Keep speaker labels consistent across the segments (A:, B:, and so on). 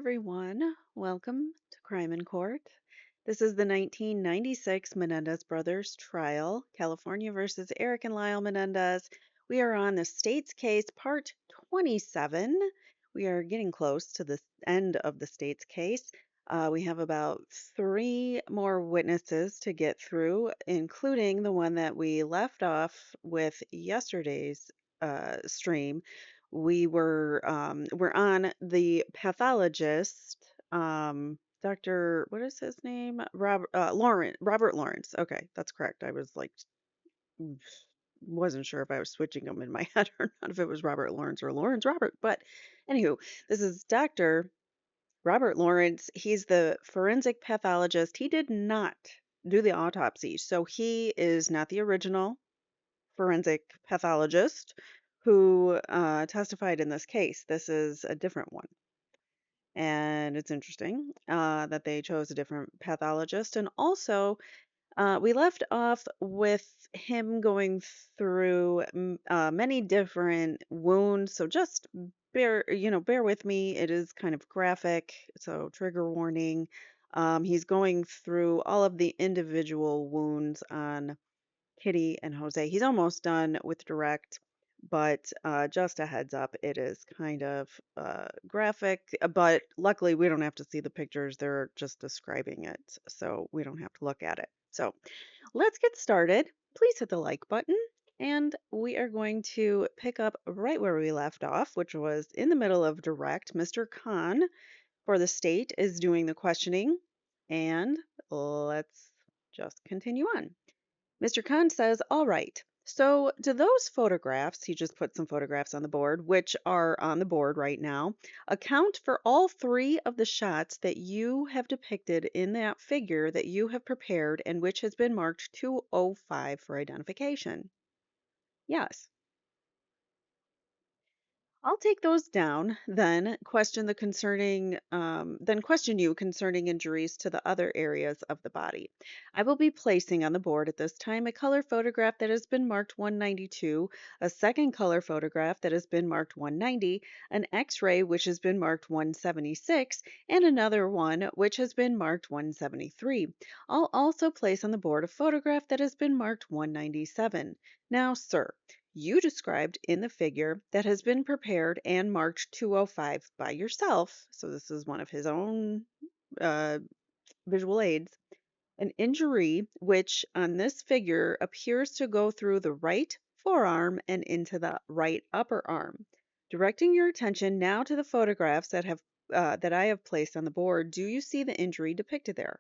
A: everyone. Welcome to Crime in Court. This is the 1996 Menendez brothers trial, California versus Erik and Lyle Menendez. We are on the state's case, part 27. We are getting close to the end of the state's case. We have about three more witnesses to get through, including the one that we left off with yesterday's stream. We're on the pathologist, Dr. What is his name? Robert Lawrence. Okay, that's correct. I was like, wasn't sure if I was switching them in my head or not, if it was Robert Lawrence or Lawrence Robert. But anywho, this is Dr. Robert Lawrence. He's the forensic pathologist. He did not do the autopsy, so he is not the original forensic pathologist who testified in this case. This is a different one. And it's interesting that they chose a different pathologist. And also, we left off with him going through many different wounds. So just bear with me. It is kind of graphic, so trigger warning. He's going through all of the individual wounds on Kitty and Jose. He's almost done with direct, but just a heads up, it is kind of graphic, but luckily we don't have to see the pictures. They're just describing it, so we don't have to look at it. So let's get started. Please hit the like button, and we are going to pick up right where we left off, which was in the middle of direct. Mr. Khan for the state is doing the questioning, and let's just continue on. Mr. Khan says, all right, so do those photographs, he just put some photographs on the board, which are on the board right now, account for all three of the shots that you have depicted in that figure that you have prepared and which has been marked 205 for identification? Yes. I'll take those down, then question you concerning injuries to the other areas of the body. I will be placing on the board at this time a color photograph that has been marked 192, a second color photograph that has been marked 190, an X-ray which has been marked 176, and another one which has been marked 173. I'll also place on the board a photograph that has been marked 197. Now, sir, you described in the figure that has been prepared and marked 205 by yourself, so this is one of his own uh, visual aids, an injury which on this figure appears to go through the right forearm and into the right upper arm. Directing your attention now to the photographs that I have placed on the board, do you see the injury depicted there?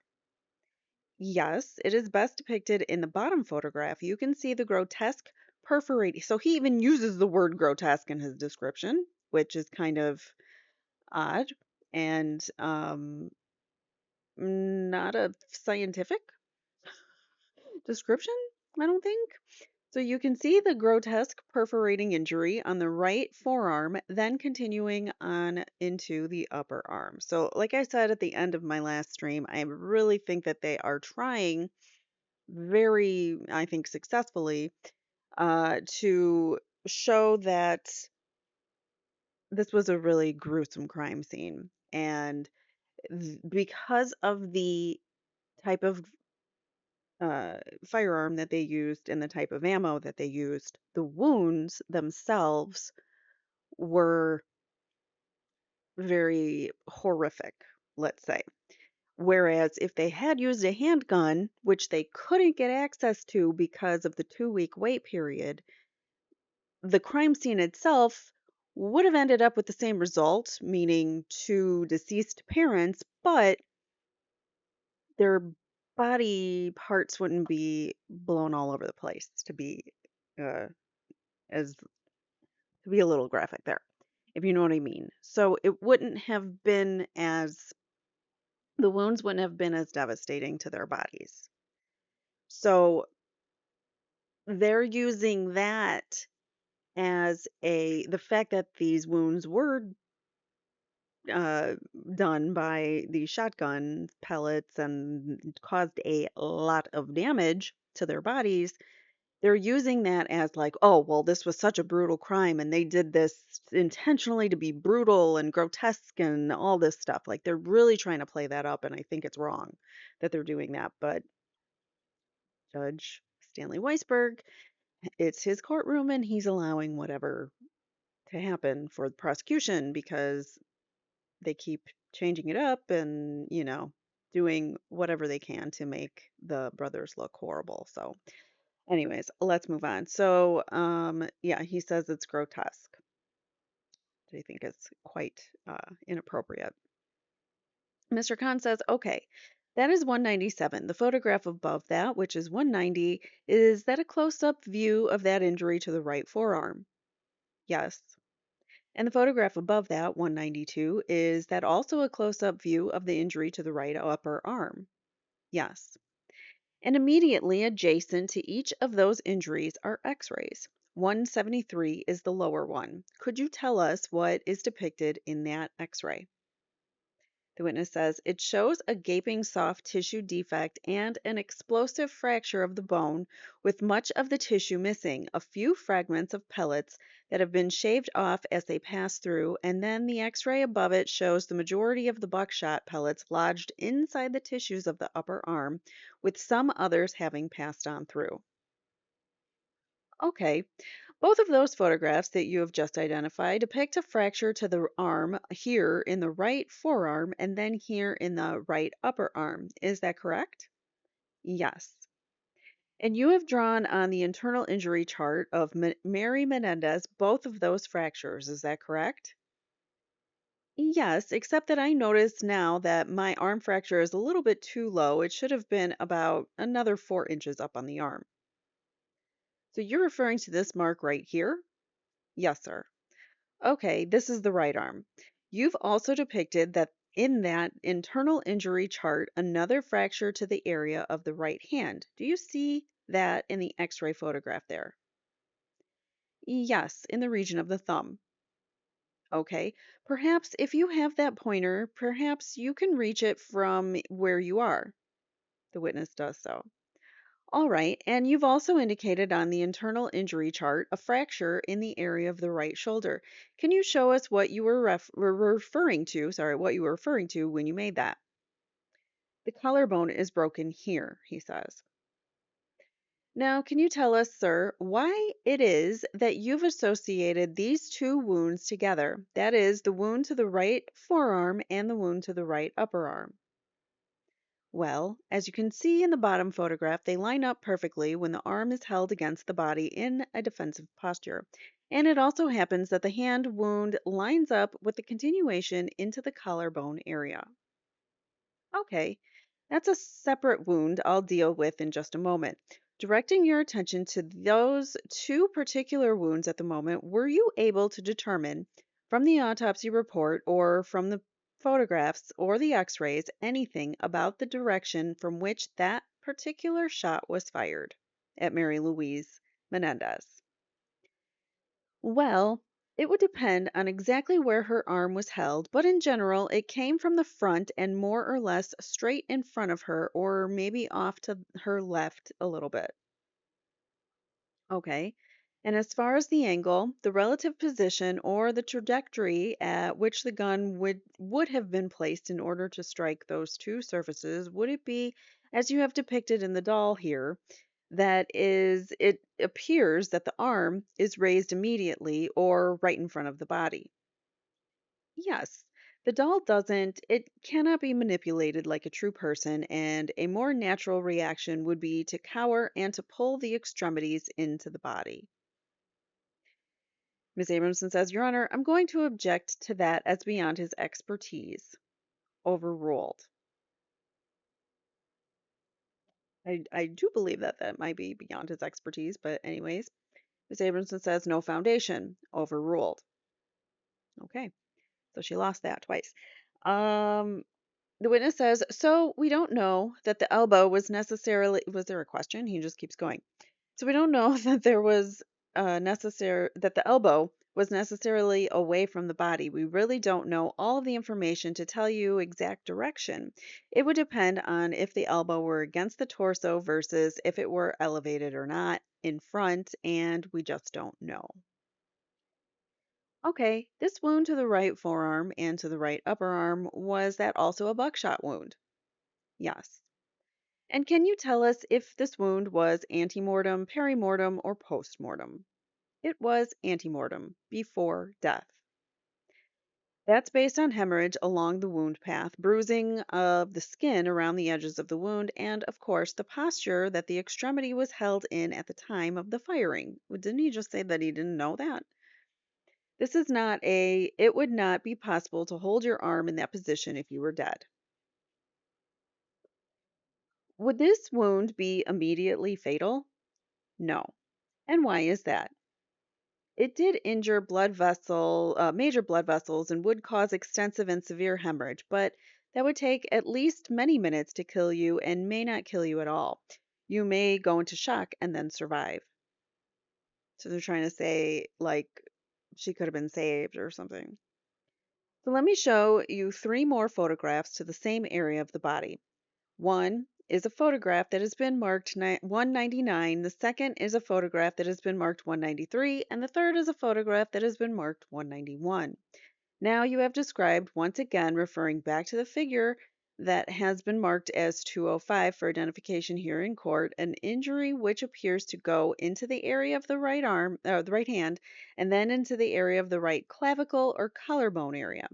A: Yes, it is best depicted in the bottom photograph. You can see the grotesque perforating. So he even uses the word grotesque in his description, which is kind of odd and not a scientific description, I don't think. So you can see the grotesque perforating injury on the right forearm, then continuing on into the upper arm. So, like I said at the end of my last stream, I really think that they are trying very, I think, successfully to show that this was a really gruesome crime scene. And because of the type of firearm that they used and the type of ammo that they used, the wounds themselves were very horrific, let's say. Whereas if they had used a handgun, which they couldn't get access to because of the 2-week wait period, the crime scene itself would have ended up with the same result, meaning two deceased parents, but their body parts wouldn't be blown all over the place uh, as to be a little graphic there, if you know what I mean. So it wouldn't have been as the wounds wouldn't have been as devastating to their bodies. So they're using that as the fact that these wounds were uh, done by the shotgun pellets and caused a lot of damage to their bodies they're using that as like, oh, well, this was such a brutal crime and they did this intentionally to be brutal and grotesque and all this stuff. Like they're really trying to play that up, and I think it's wrong that they're doing that. But Judge Stanley Weisberg, it's his courtroom and he's allowing whatever to happen for the prosecution because they keep changing it up and, doing whatever they can to make the brothers look horrible. So, anyways, let's move on. So, yeah, he says it's grotesque. I think it's quite inappropriate. Mr. Khan says, okay, that is 197. The photograph above that, which is 190, is that a close up view of that injury to the right forearm? Yes. And the photograph above that, 192, is that also a close up view of the injury to the right upper arm? Yes. And immediately adjacent to each of those injuries are x rays. 173 is the lower one. Could you tell us what is depicted in that x ray? The witness says it shows a gaping soft tissue defect and an explosive fracture of the bone with much of the tissue missing, a few fragments of pellets that have been shaved off as they pass through, and then the x ray above it shows the majority of the buckshot pellets lodged inside the tissues of the upper arm, with some others having passed on through. Okay, both of those photographs that you have just identified depict a fracture to the arm here in the right forearm and then here in the right upper arm. Is that correct? Yes. And you have drawn on the internal injury chart of Mary Menendez both of those fractures. Is that correct? Yes, except that I notice now that my arm fracture is a little bit too low. It should have been about another 4 inches up on the arm. So you're referring to this mark right here? Yes, sir. Okay, this is the right arm. You've also depicted that in that internal injury chart, another fracture to the area of the right hand. Do you see that in the x-ray photograph there? Yes, in the region of the thumb. Okay, perhaps if you have that pointer, perhaps you can reach it from where you are. The witness does so. All right, and you've also indicated on the internal injury chart a fracture in the area of the right shoulder. Can you show us what you were referring to? Sorry, what you were referring to when you made that? The collarbone is broken here, he says. Now, can you tell us, sir, why it is that you've associated these two wounds together? That is, the wound to the right forearm and the wound to the right upper arm. Well, as you can see in the bottom photograph, they line up perfectly when the arm is held against the body in a defensive posture. And it also happens that the hand wound lines up with the continuation into the collarbone area. Okay, that's a separate wound I'll deal with in just a moment. Directing your attention to those two particular wounds at the moment, were you able to determine from the autopsy report or from the photographs or the x rays anything about the direction from which that particular shot was fired at Mary Louise Menendez? Well, it would depend on exactly where her arm was held, but in general, it came from the front and more or less straight in front of her, or maybe off to her left a little bit. Okay. And as far as the angle, the relative position or the trajectory at which the gun would have been placed in order to strike those two surfaces, would it be as you have depicted in the doll here? That is, it appears that the arm is raised immediately or right in front of the body. Yes, the doll doesn't, it cannot be manipulated like a true person, and a more natural reaction would be to cower and to pull the extremities into the body. Ms. Abramson says, Your Honor, I'm going to object to that as beyond his expertise. Overruled. I do believe that that might be beyond his expertise, but anyways. Ms. Abramson says, No foundation. Overruled. Okay, so she lost that twice. Um, the witness says, So we don't know that the elbow was necessarily. Was there a question? He just keeps going. So we don't know that there was necessary that the elbow was necessarily away from the body. We really don't know all of the information to tell you exact direction. It would depend on if the elbow were against the torso versus if it were elevated or not in front, and we just don't know. Okay, this wound to the right forearm and to the right upper arm, was that also a buckshot wound? Yes. And can you tell us if this wound was antemortem, perimortem, or postmortem? It was antemortem, before death. That's based on hemorrhage along the wound path, bruising of the skin around the edges of the wound, and of course, the posture that the extremity was held in at the time of the firing. Well, didn't he just say that he didn't know that? This is not a, it would not be possible to hold your arm in that position if you were dead. Would this wound be immediately fatal? No. And why is that? It did injure major blood vessels and would cause extensive and severe hemorrhage, but that would take at least many minutes to kill you and may not kill you at all. You may go into shock and then survive. So they're trying to say, like, she could have been saved or something. So let me show you three more photographs to the same area of the body. One is a photograph that has been marked 199, the second is a photograph that has been marked 193, and the third is a photograph that has been marked 191. Now you have described, once again referring back to the figure that has been marked as 205 for identification here in court, an injury which appears to go into the area of the right arm, the right hand, and then into the area of the right clavicle or collarbone area.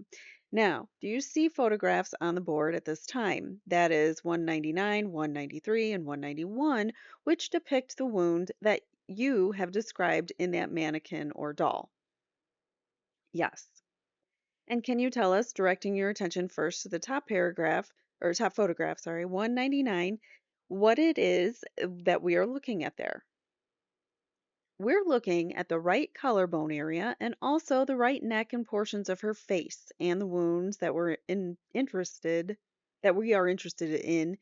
A: Now, do you see photographs on the board at this time? That is 199, 193, and 191, which depict the wound that you have described in that mannequin or doll. Yes. And can you tell us, directing your attention first to the top paragraph, or top photograph, sorry, 199, what it is that we are looking at there? We're looking at the right collarbone area and also the right neck and portions of her face and the wounds that we are interested in.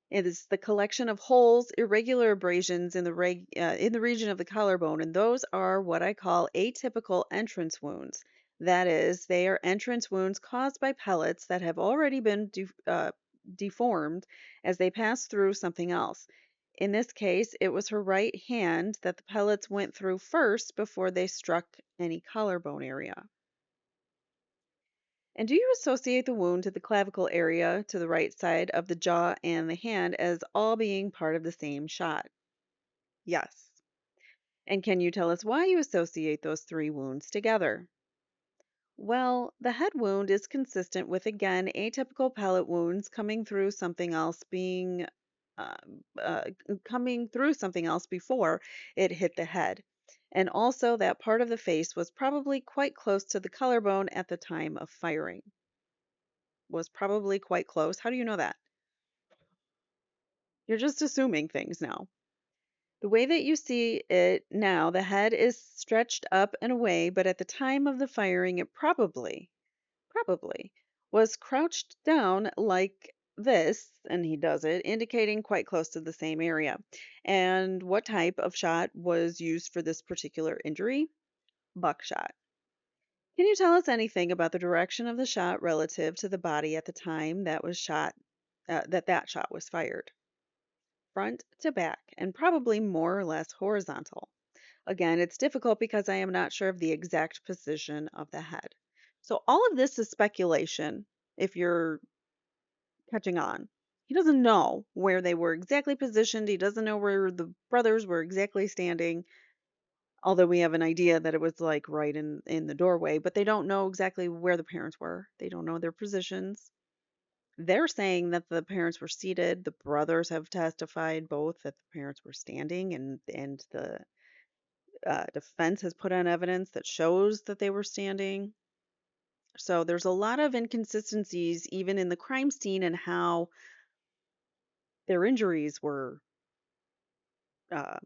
A: It is the collection of holes, irregular abrasions in the region of the collarbone, and those are what I call atypical entrance wounds. That is, they are entrance wounds caused by pellets that have already been deformed as they pass through something else. In this case, it was her right hand that the pellets went through first before they struck any collarbone area. And do you associate the wound to the clavicle area to the right side of the jaw and the hand as all being part of the same shot? Yes. And can you tell us why you associate those three wounds together? Well, the head wound is consistent with, again, atypical pellet wounds uh, coming through something else before it hit the head. And also, that part of the face was probably quite close to the collarbone at the time of firing. Was probably quite close. How do you know that? You're just assuming things now. The way that you see it now, the head is stretched up and away, but at the time of the firing, it probably was crouched down like this, and he does it, indicating quite close to the same area. And what type of shot was used for this particular injury? Buckshot. Can you tell us anything about the direction of the shot relative to the body at the time that shot was fired? Front to back, and probably more or less horizontal. Again, it's difficult because I am not sure of the exact position of the head. So all of this is speculation, if you're catching on. He doesn't know where they were exactly positioned. He doesn't know where the brothers were exactly standing, although we have an idea that it was like right in the doorway, but they don't know exactly where the parents were. They don't know their positions. They're saying that the parents were seated. The brothers have testified both that the parents were standing, and the defense has put on evidence that shows that they were standing. So there's a lot of inconsistencies even in the crime scene and their injuries were, uh,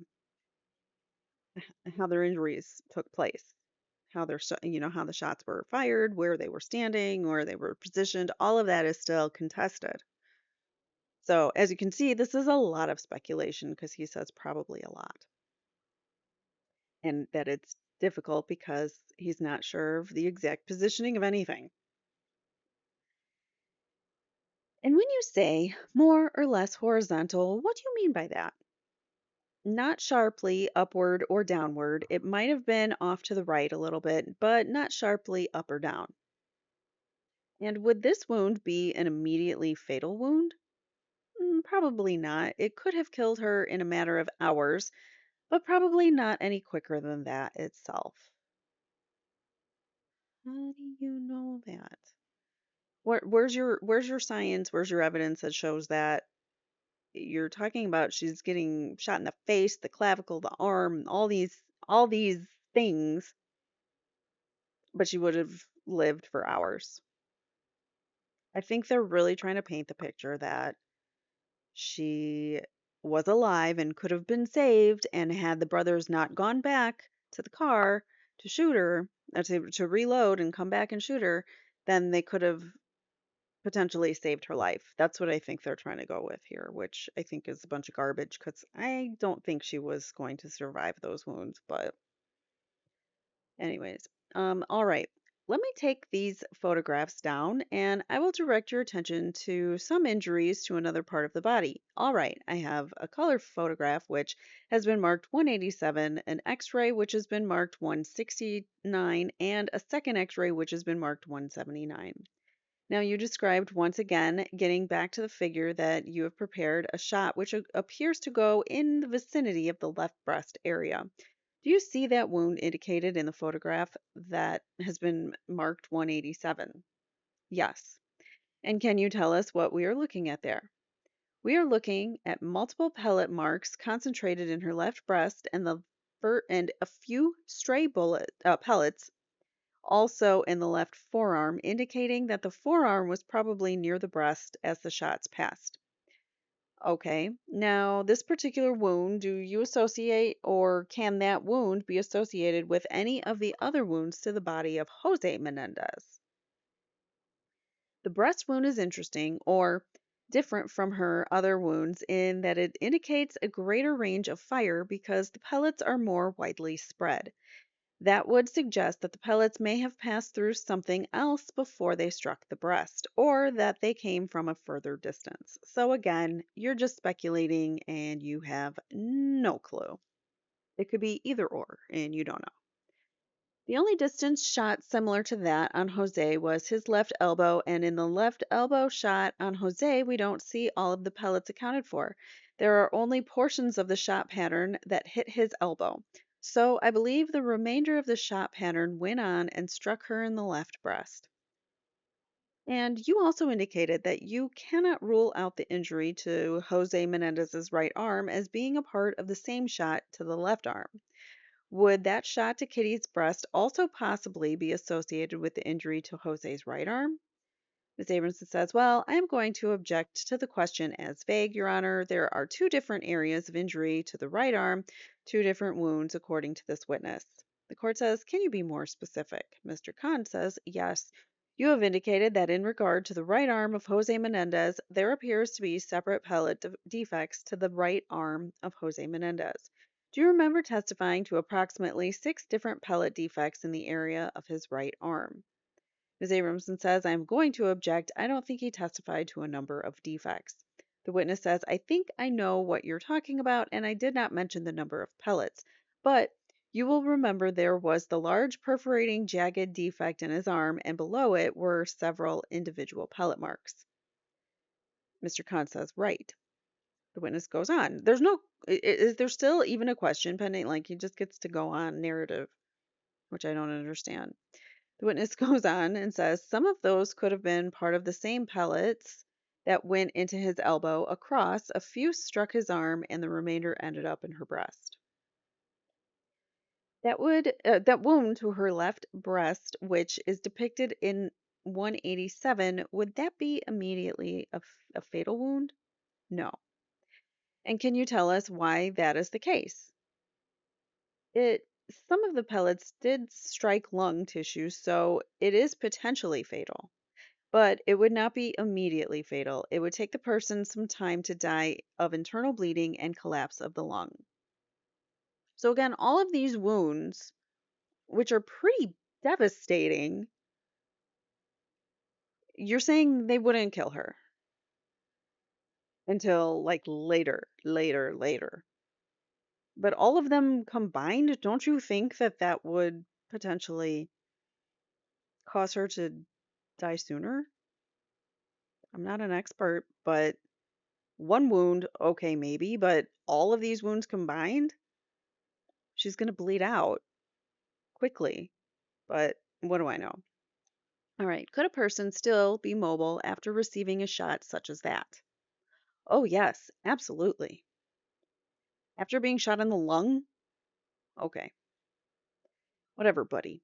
A: how their injuries took place, how the shots were fired, where they were standing, where they were positioned. All of that is still contested. So as you can see, this is a lot of speculation because he says probably a lot, and that it's difficult because he's not sure of the exact positioning of anything. And when you say more or less horizontal, what do you mean by that? Not sharply upward or downward. It might have been off to the right a little bit, but not sharply up or down. And would this wound be an immediately fatal wound? Probably not. It could have killed her in a matter of hours, but probably not any quicker than that itself. How do you know that? Where's your science? Where's your evidence that shows that? You're talking about she's getting shot in the face, the clavicle, the arm, all these things, but she would have lived for hours. I think they're really trying to paint the picture that she was alive and could have been saved, and had the brothers not gone back to the car to shoot her, to reload and come back and shoot her, then they could have potentially saved her life. That's what I think they're trying to go with here, which I think is a bunch of garbage because I don't think she was going to survive those wounds. But, anyways, all right. Let me take these photographs down and I will direct your attention to some injuries to another part of the body. All right, I have a color photograph which has been marked 187, an x ray which has been marked 169, and a second x ray which has been marked 179. Now, you described once again, getting back to the figure, that you have prepared a shot which appears to go in the vicinity of the left breast area. Do you see that wound indicated in the photograph that has been marked 187? Yes. And can you tell us what we are looking at there? We are looking at multiple pellet marks concentrated in her left breast and and a few stray pellets also in the left forearm, indicating that the forearm was probably near the breast as the shots passed. Okay, now this particular wound, do you associate or can that wound be associated with any of the other wounds to the body of Jose Menendez? The breast wound is interesting or different from her other wounds in that it indicates a greater range of fire because the pellets are more widely spread. That would suggest that the pellets may have passed through something else before they struck the breast, or that they came from a further distance. So, again, you're just speculating and you have no clue. It could be either or, and you don't know. The only distance shot similar to that on Jose was his left elbow, and in the left elbow shot on Jose, we don't see all of the pellets accounted for. There are only portions of the shot pattern that hit his elbow. So I believe the remainder of the shot pattern went on and struck her in the left breast. And you also indicated that you cannot rule out the injury to Jose Menendez's right arm as being a part of the same shot to the left arm. Would that shot to Kitty's breast also possibly be associated with the injury to Jose's right arm? Ms. Abramson says, well, I am going to object to the question as vague, Your Honor. There are two different areas of injury to the right arm, two different wounds, according to this witness. The court says, can you be more specific? Mr. Khan says, yes. You have indicated that in regard to the right arm of Jose Menendez, there appears to be separate pellet defects to the right arm of Jose Menendez. Do you remember testifying to approximately 6 different pellet defects in the area of his right arm? Ms. Abramson says, I'm going to object. I don't think he testified to a number of defects. The witness says, I think I know what you're talking about, and I did not mention the number of pellets. But you will remember there was the large perforating jagged defect in his arm, and below it were several individual pellet marks. Mr. Khan says, right. The witness goes on. Is there still even a question pending? Like, he just gets to go on narrative, which I don't understand. The witness goes on and says some of those could have been part of the same pellets that went into his elbow across. A few struck his arm, and the remainder ended up in her breast. That wound to her left breast, which is depicted in 187, would that be immediately a fatal wound? No. And can you tell us why that is the case? Some of the pellets did strike lung tissue, so it is potentially fatal. But it would not be immediately fatal. It would take the person some time to die of internal bleeding and collapse of the lung. So, again, all of these wounds which are pretty devastating, you're saying they wouldn't kill her until like later. But all of them combined, don't you think that that would potentially cause her to die sooner? I'm not an expert, but one wound, okay, maybe, but all of these wounds combined, she's going to bleed out quickly. But what do I know? All right. Could a person still be mobile after receiving a shot such as that? Oh, yes, absolutely. After being shot in the lung? Okay, whatever, buddy.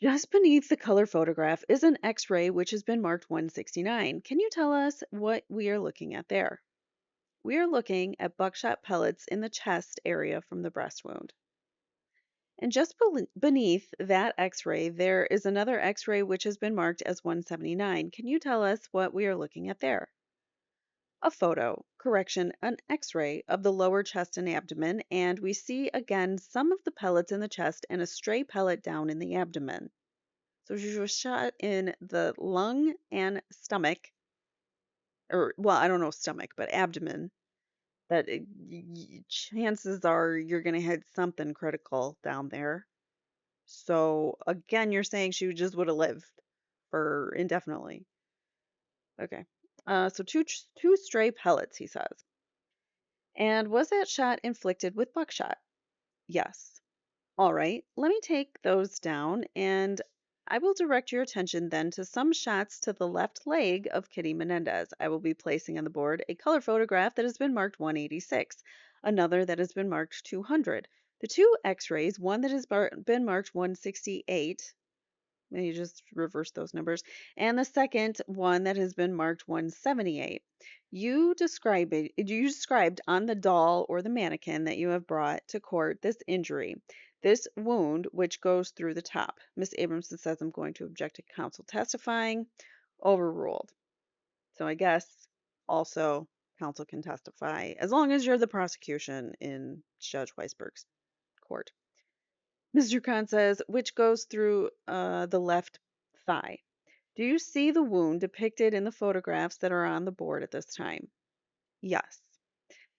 A: Just beneath the color photograph is an x ray which has been marked 169. Can you tell us what we are looking at there? We are looking at buckshot pellets in the chest area from the breast wound. And just beneath that x ray, there is another x ray which has been marked as 179. Can you tell us what we are looking at there? A photo, correction, an x ray of the lower chest and abdomen, and we see again some of the pellets in the chest and a stray pellet down in the abdomen. So she was shot in the lung and stomach, or, well, I don't know stomach, but abdomen. That chances are you're going to hit something critical down there. So again, you're saying she just would have lived for indefinitely. Okay. So two stray pellets, he says. And was that shot inflicted with buckshot? Yes. All right. Let me take those down and I will direct your attention then to some shots to the left leg of Kitty Menendez. I will be placing on the board a color photograph that has been marked 186, another that has been marked 200. The two x-rays, one that has been marked 168, and you just reverse those numbers. And the second one that has been marked 178. You described on the doll or the mannequin that you have brought to court this injury, this wound which goes through the top. Miss Abramson says I'm going to object to counsel testifying. Overruled. So I guess also counsel can testify as long as you're the prosecution in Judge Weisberg's court. Mr. Khan says, which goes through the left thigh. Do you see the wound depicted in the photographs that are on the board at this time? Yes.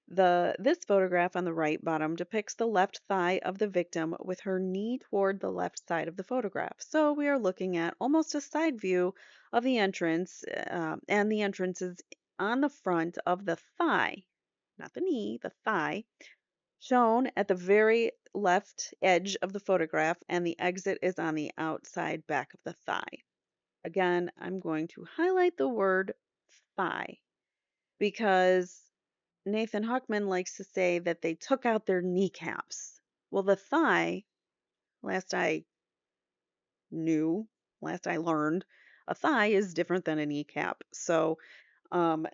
A: This photograph on the right bottom depicts the left thigh of the victim with her knee toward the left side of the photograph. So we are looking at almost a side view of the entrance, and the entrance is on the front of the thigh, not the knee, the thigh, shown at the very left edge of the photograph, and the exit is on the outside back of the thigh. Again, I'm going to highlight the word thigh because Nathan Huckman likes to say that they took out their kneecaps. Well, the thigh, last I knew, last I learned, a thigh is different than a kneecap. So um,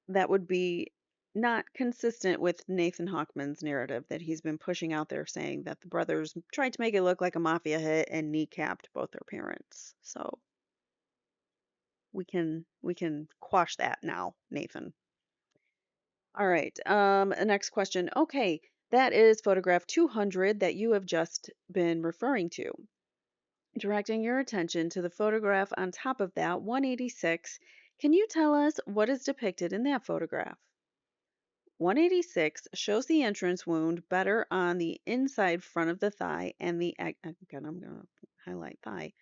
A: that would be not consistent with Nathan Hawkman's narrative that he's been pushing out there saying that the brothers tried to make it look like a mafia hit and kneecapped both their parents. So we can quash that now, Nathan. All right. Next question. Okay, that is photograph 200 that you have just been referring to. Directing your attention to the photograph on top of that, 186. Can you tell us what is depicted in that photograph? 186 shows the entrance wound better on the inside front of the thigh and again, I'm going to highlight thigh,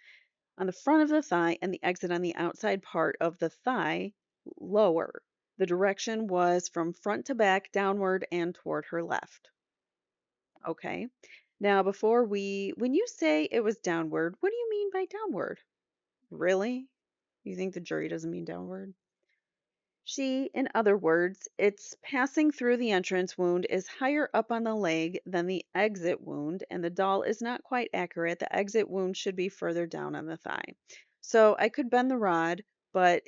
A: on the front of the thigh and the exit on the outside part of the thigh lower. The direction was from front to back, downward, and toward her left. Okay. Now, when you say it was downward, what do you mean by downward? Really? You think the jury doesn't mean downward? In other words, it's passing through the entrance wound is higher up on the leg than the exit wound, and the doll is not quite accurate. The exit wound should be further down on the thigh. So I could bend the rod, but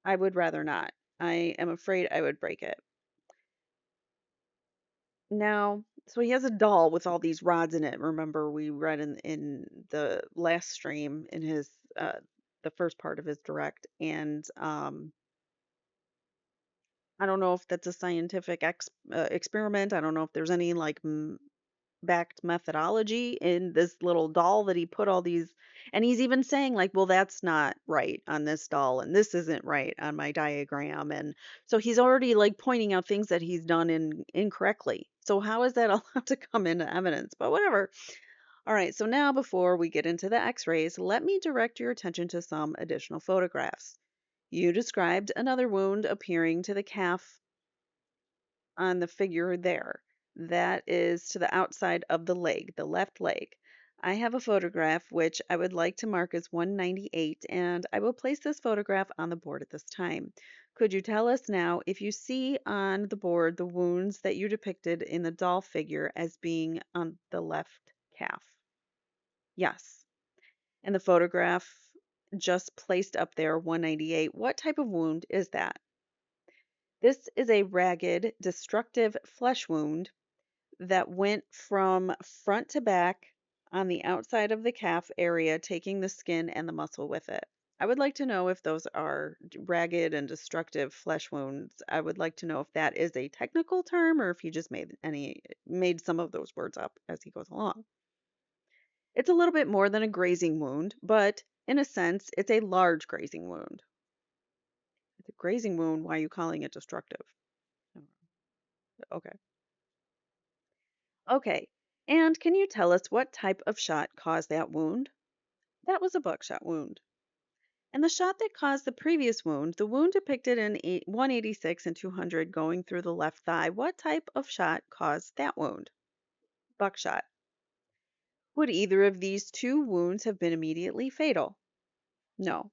A: I would rather not. I am afraid I would break it. Now, so he has a doll with all these rods in it. Remember, we read in the last stream in his the first part of his direct, and I don't know if that's a scientific experiment. I don't know if there's any like backed methodology in this little doll that he put all these, and he's even saying like, well, that's not right on this doll and this isn't right on my diagram. And so he's already like pointing out things that he's done incorrectly. So how is that allowed to come into evidence? But whatever. All right, so now before we get into the x-rays, let me direct your attention to some additional photographs. You described another wound appearing to the calf on the figure there. That is to the outside of the leg, the left leg. I have a photograph which I would like to mark as 198, and I will place this photograph on the board at this time. Could you tell us now if you see on the board the wounds that you depicted in the doll figure as being on the left calf? Yes. And the photograph just placed up there, 198, what type of wound is that? This is a ragged, destructive flesh wound that went from front to back on the outside of the calf area, taking the skin and the muscle with it. I would like to know if those are ragged and destructive flesh wounds. I would like to know if that is a technical term or if he just made some of those words up as he goes along. It's a little bit more than a grazing wound, but in a sense, it's a large grazing wound. It's a grazing wound. Why are you calling it destructive? Okay. Okay. And can you tell us what type of shot caused that wound? That was a buckshot wound. And the shot that caused the previous wound, the wound depicted in 186 and 200 going through the left thigh, what type of shot caused that wound? Buckshot. Would either of these two wounds have been immediately fatal? No.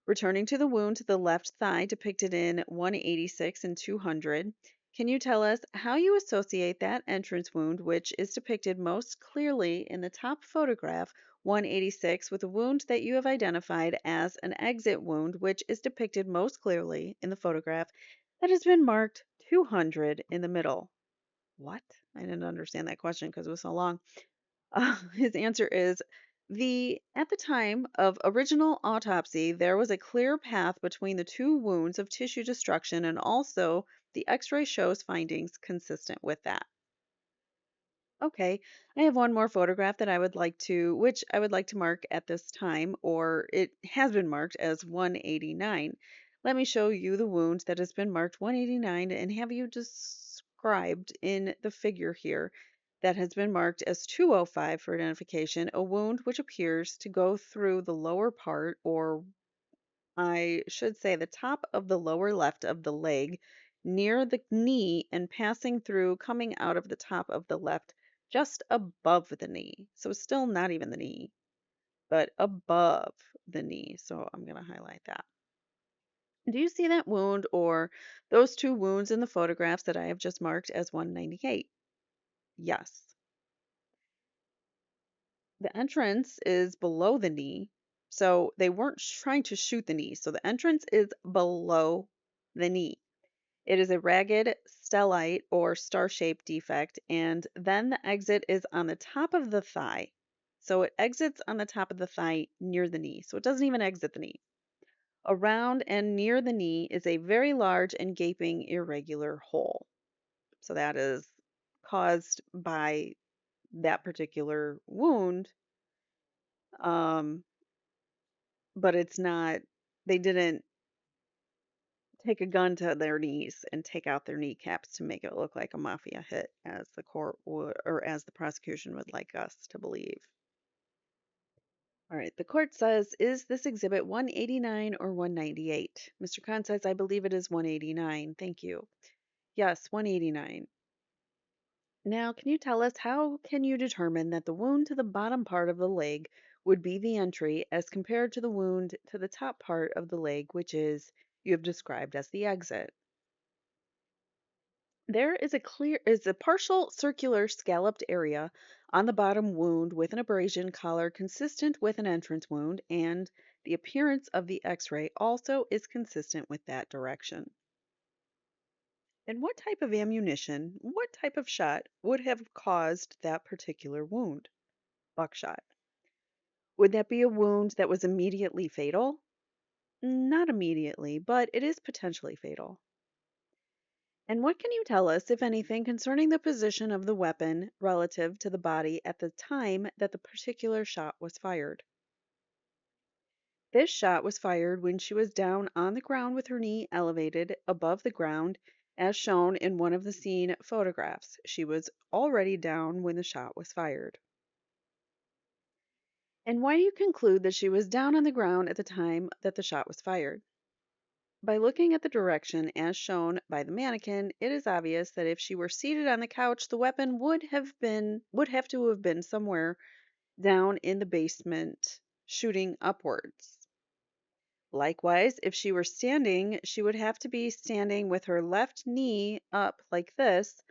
A: Returning to the wound to the left thigh depicted in 186 and 200, can you tell us how you associate that entrance wound, which is depicted most clearly in the top photograph, 186, with a wound that you have identified as an exit wound, which is depicted most clearly in the photograph that has been marked 200 in the middle? What? I didn't understand that question because it was so long. His answer is the at the time of original autopsy, there was a clear path between the two wounds of tissue destruction, and also the x-ray shows findings consistent with that. Okay, I have one more photograph that which I would like to mark at this time, or it has been marked as 189. Let me show you the wound that has been marked 189 and have you described in the figure here that has been marked as 205 for identification, a wound which appears to go through the lower part, or I should say the top of the lower left of the leg, near the knee and passing through, coming out of the top of the left, just above the knee. So still not even the knee, but above the knee. So I'm going to highlight that. Do you see that wound or those two wounds in the photographs that I have just marked as 198? Yes. The entrance is below the knee, so they weren't trying to shoot the knee. So the entrance is below the knee. It is a ragged stellite or star-shaped defect, and then the exit is on the top of the thigh. So it exits on the top of the thigh near the knee. So it doesn't even exit the knee. Around and near the knee is a very large and gaping irregular hole. So that is caused by that particular wound. Um, but it's not, they didn't take a gun to their knees and take out their kneecaps to make it look like a mafia hit, as the court would, or as the prosecution would like us to believe. All right, the court says, is this exhibit 189 or 198? Mr. Khan says, I believe it is 189. Thank you. Yes, 189. Now, can you tell us how can you determine that the wound to the bottom part of the leg would be the entry as compared to the wound to the top part of the leg, which is you have described as the exit? There is a partial circular scalloped area on the bottom wound with an abrasion color consistent with an entrance wound, and the appearance of the x-ray also is consistent with that direction. And what type of ammunition, what type of shot would have caused that particular wound? Buckshot. Would that be a wound that was immediately fatal? Not immediately, but it is potentially fatal. And what can you tell us, if anything, concerning the position of the weapon relative to the body at the time that the particular shot was fired? This shot was fired when she was down on the ground with her knee elevated above the ground, as shown in one of the scene photographs. She was already down when the shot was fired. And why do you conclude that she was down on the ground at the time that the shot was fired? By looking at the direction as shown by the mannequin, it is obvious that if she were seated on the couch, the weapon would have to have been somewhere down in the basement, shooting upwards. Likewise, if she were standing, she would have to be standing with her left knee up like this,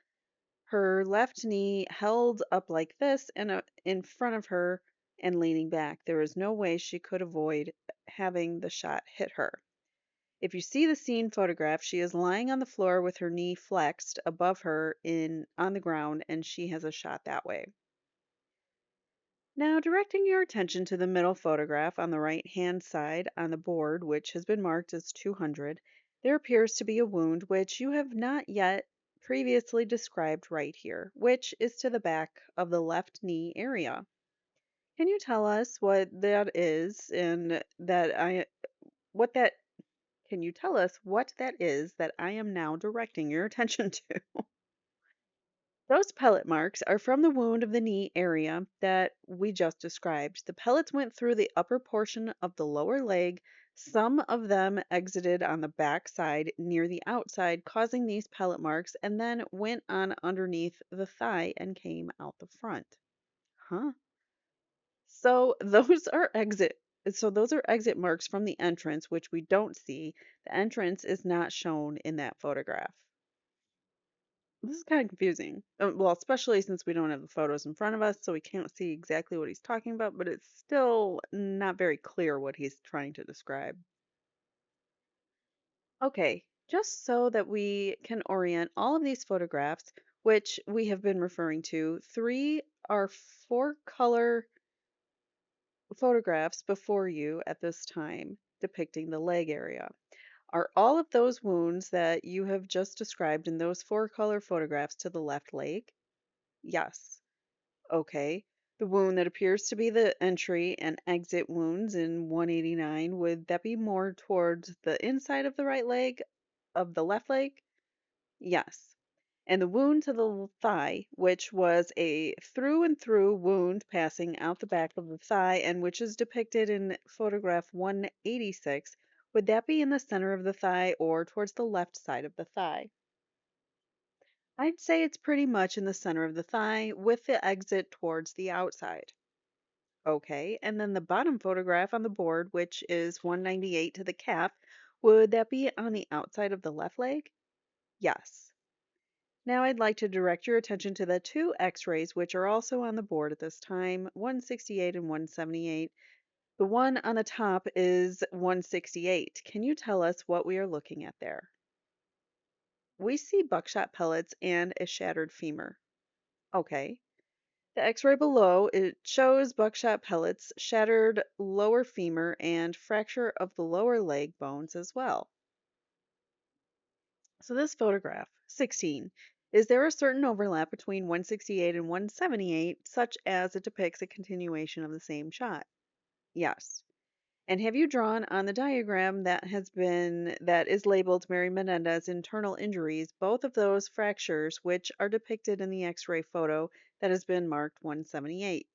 A: her left knee held up like this and in front of her and leaning back. There is no way she could avoid having the shot hit her. If you see the scene photograph, she is lying on the floor with her knee flexed above her in on the ground, and she has a shot that way. Now, directing your attention to the middle photograph on the right-hand side on the board, which has been marked as 200, there appears to be a wound which you have not yet previously described right here, which is to the back of the left knee area. Can you tell us what that is and what that can you tell us what that is that I am now directing your attention to? Those pellet marks are from the wound of the knee area that we just described. The pellets went through the upper portion of the lower leg. Some of them exited on the back side near the outside, causing these pellet marks, and then went on underneath the thigh and came out the front. Huh? So those are exit marks from the entrance, which we don't see. The entrance is not shown in that photograph. This is kind of confusing. Well, especially since we don't have the photos in front of us, so we can't see exactly what he's talking about, but it's still not very clear what he's trying to describe. Okay, just so that we can orient all of these photographs, which we have been referring to, three are four-color photographs before you at this time depicting the leg area. Are all of those wounds that you have just described in those four-color photographs to the left leg? Yes. Okay. The wound that appears to be the entry and exit wounds in 189, would that be more towards the inside of the right leg, of the left leg? Yes. And the wound to the thigh, which was a through and through wound passing out the back of the thigh and which is depicted in photograph 186, would that be in the center of the thigh or towards the left side of the thigh? I'd say it's pretty much in the center of the thigh with the exit towards the outside. Okay, and then the bottom photograph on the board, which is 198 to the calf, would that be on the outside of the left leg? Yes. Now I'd like to direct your attention to the two x-rays which are also on the board at this time, 168 and 178. The one on the top is 168. Can you tell us what we are looking at there? We see buckshot pellets and a shattered femur. Okay. The x-ray below, it shows buckshot pellets, shattered lower femur, and fracture of the lower leg bones as well. So this photograph, 16, is there a certain overlap between 168 and 178, such as it depicts a continuation of the same shot? Yes. And have you drawn on the diagram that is labeled Mary Menendez internal injuries, both of those fractures which are depicted in the x-ray photo that has been marked 178?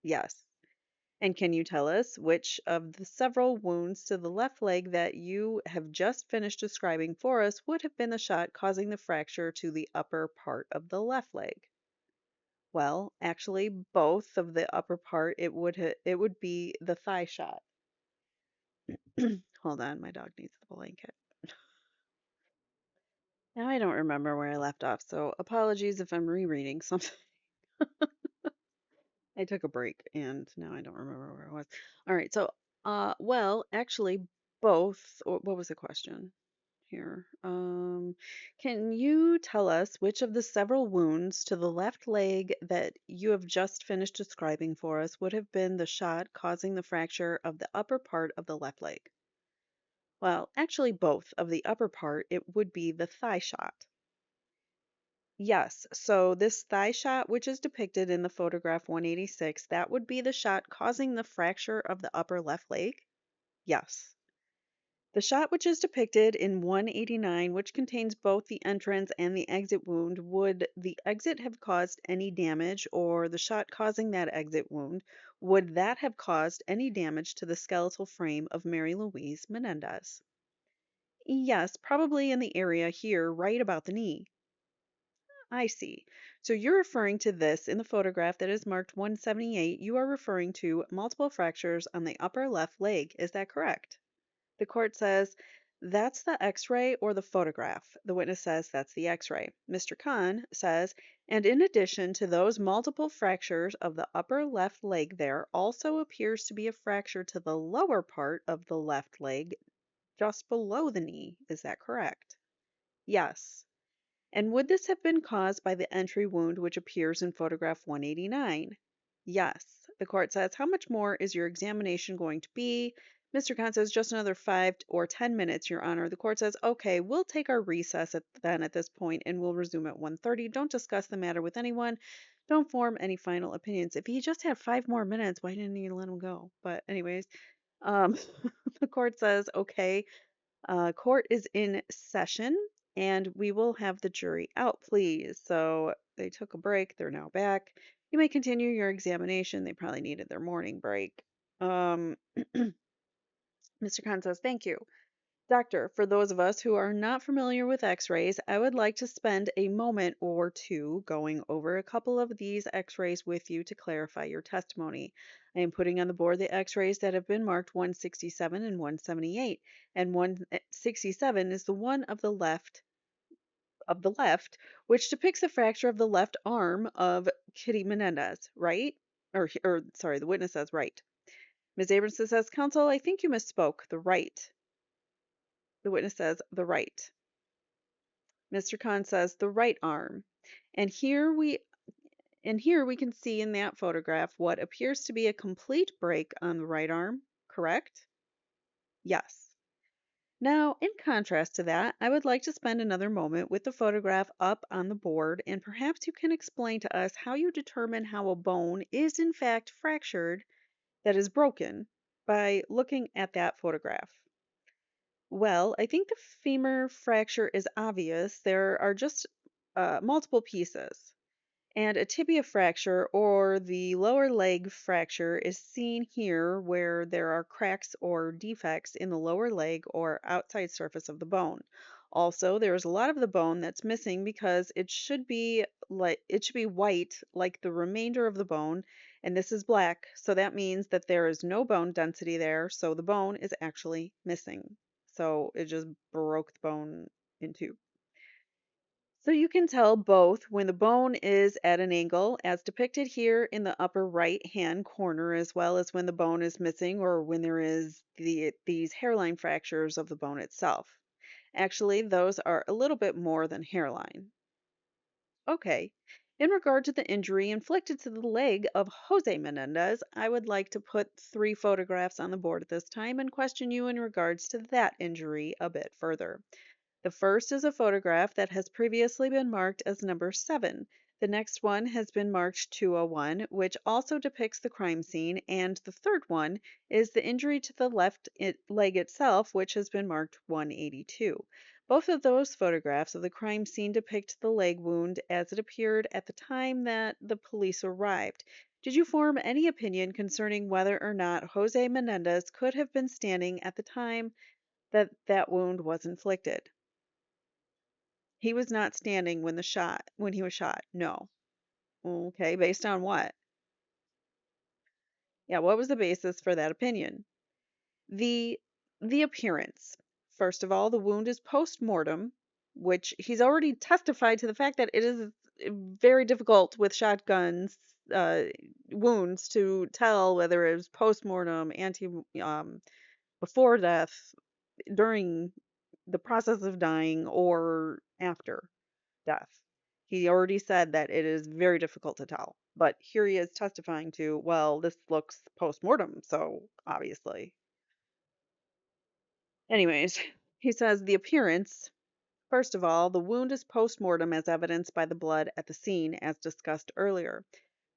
A: Yes. And can you tell us which of the several wounds to the left leg that you have just finished describing for us would have been the shot causing the fracture to the upper part of the left leg? Well, actually, both of the upper part, it would be the thigh shot. Hold on, my dog needs the blanket. Now I don't remember where I left off, so apologies if I'm rereading something. I took a break and now I don't remember where I was. All right, so well, actually both what was the question here? Can you tell us which of the several wounds to the left leg that you have just finished describing for us would have been the shot causing the fracture of the upper part of the left leg? Well, actually both of the upper part, it would be the thigh shot. Yes. So this thigh shot, which is depicted in the photograph 186, that would be the shot causing the fracture of the upper left leg? Yes. The shot which is depicted in 189, which contains both the entrance and the exit wound, would the exit have caused any damage, or the shot causing that exit wound, would that have caused any damage to the skeletal frame of Mary Louise Menendez? Yes, probably in the area here, right about the knee. I see. So you're referring to this in the photograph that is marked 178. You are referring to multiple fractures on the upper left leg. Is that correct? The court says, that's the x ray or the photograph. The witness says, that's the x ray. Mr. Khan says, and in addition to those multiple fractures of the upper left leg, there also appears to be a fracture to the lower part of the left leg, just below the knee. Is that correct? Yes. And would this have been caused by the entry wound which appears in photograph 189? Yes. The court says, how much more is your examination going to be? Mr. Khan says, just another 5 or 10 minutes, Your Honor. The court says, okay, we'll take our recess then at this point and we'll resume at 1:30. Don't discuss the matter with anyone. Don't form any final opinions. If he just had 5 more minutes, why didn't he let him go? But anyways, um, the court says, okay, court is in session and we will have the jury out, please. So they took a break. They're now back. You may continue your examination. They probably needed their morning break. Um, Mr. Khan says, thank you. Doctor, for those of us who are not familiar with x-rays, I would like to spend a moment or two going over a couple of these x-rays with you to clarify your testimony. I am putting on the board the x-rays that have been marked 167 and 178, and 167 is the one of the left, which depicts a fracture of the left arm of Kitty Menendez, right? Or sorry, the witness says right. Ms. Abramson says, counsel, I think you misspoke. The right. The witness says the right. Mr. Khan says the right arm. And here we can see in that photograph what appears to be a complete break on the right arm, correct? Yes. Now, in contrast to that, I would like to spend another moment with the photograph up on the board, and perhaps you can explain to us how you determine how a bone is in fact fractured, that is broken, by looking at that photograph. Well, I think the femur fracture is obvious. There are just multiple pieces. And a tibia fracture or the lower leg fracture is seen here where there are cracks or defects in the lower leg or outside surface of the bone. Also, there is a lot of the bone that's missing because it should be white like the remainder of the bone, and this is black, so that means that there is no bone density there, so the bone is actually missing. So it just broke the bone in two. So you can tell both when the bone is at an angle, as depicted here in the upper right-hand corner, as well as when the bone is missing or when there is these hairline fractures of the bone itself. Actually, those are a little bit more than hairline. Okay. In regard to the injury inflicted to the leg of Jose Menendez, I would like to put 3 photographs on the board at this time and question you in regards to that injury a bit further. The first is a photograph that has previously been marked as number 7. The next one has been marked 201, which also depicts the crime scene, and the third one is the injury to the left leg itself, which has been marked 182. Both of those photographs of the crime scene depict the leg wound as it appeared at the time that the police arrived. Did you form any opinion concerning whether or not Jose Menendez could have been standing at the time that that wound was inflicted? He was not standing when he was shot. No. Okay, based on what? Yeah, what was the basis for that opinion? The the appearance. First of all, the wound is post-mortem, which he's already testified to the fact that it is very difficult with shotguns uh, wounds to tell whether it was post-mortem, before death, during the process of dying, or after death. He already said that it is very difficult to tell. But here he is testifying to, well, this looks post-mortem, so obviously. Anyways, he says the appearance. First of all, the wound is post-mortem as evidenced by the blood at the scene, as discussed earlier.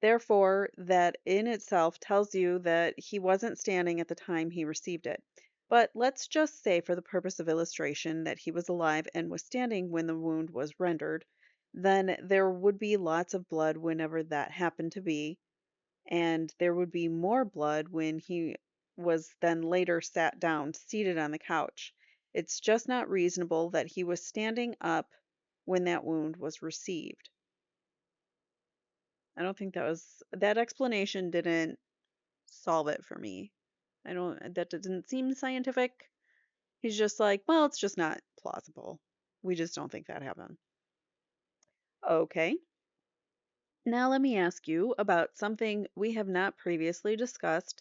A: Therefore, that in itself tells you that he wasn't standing at the time he received it. But let's just say, for the purpose of illustration, that he was alive and was standing when the wound was rendered. Then there would be lots of blood whenever that happened to be, and there would be more blood when he was then later sat down, seated on the couch. It's just not reasonable that he was standing up when that wound was received. I don't think that explanation didn't solve it for me. That didn't seem scientific. He's just like, well, it's just not plausible. We just don't think that happened. Okay. Now let me ask you about something we have not previously discussed,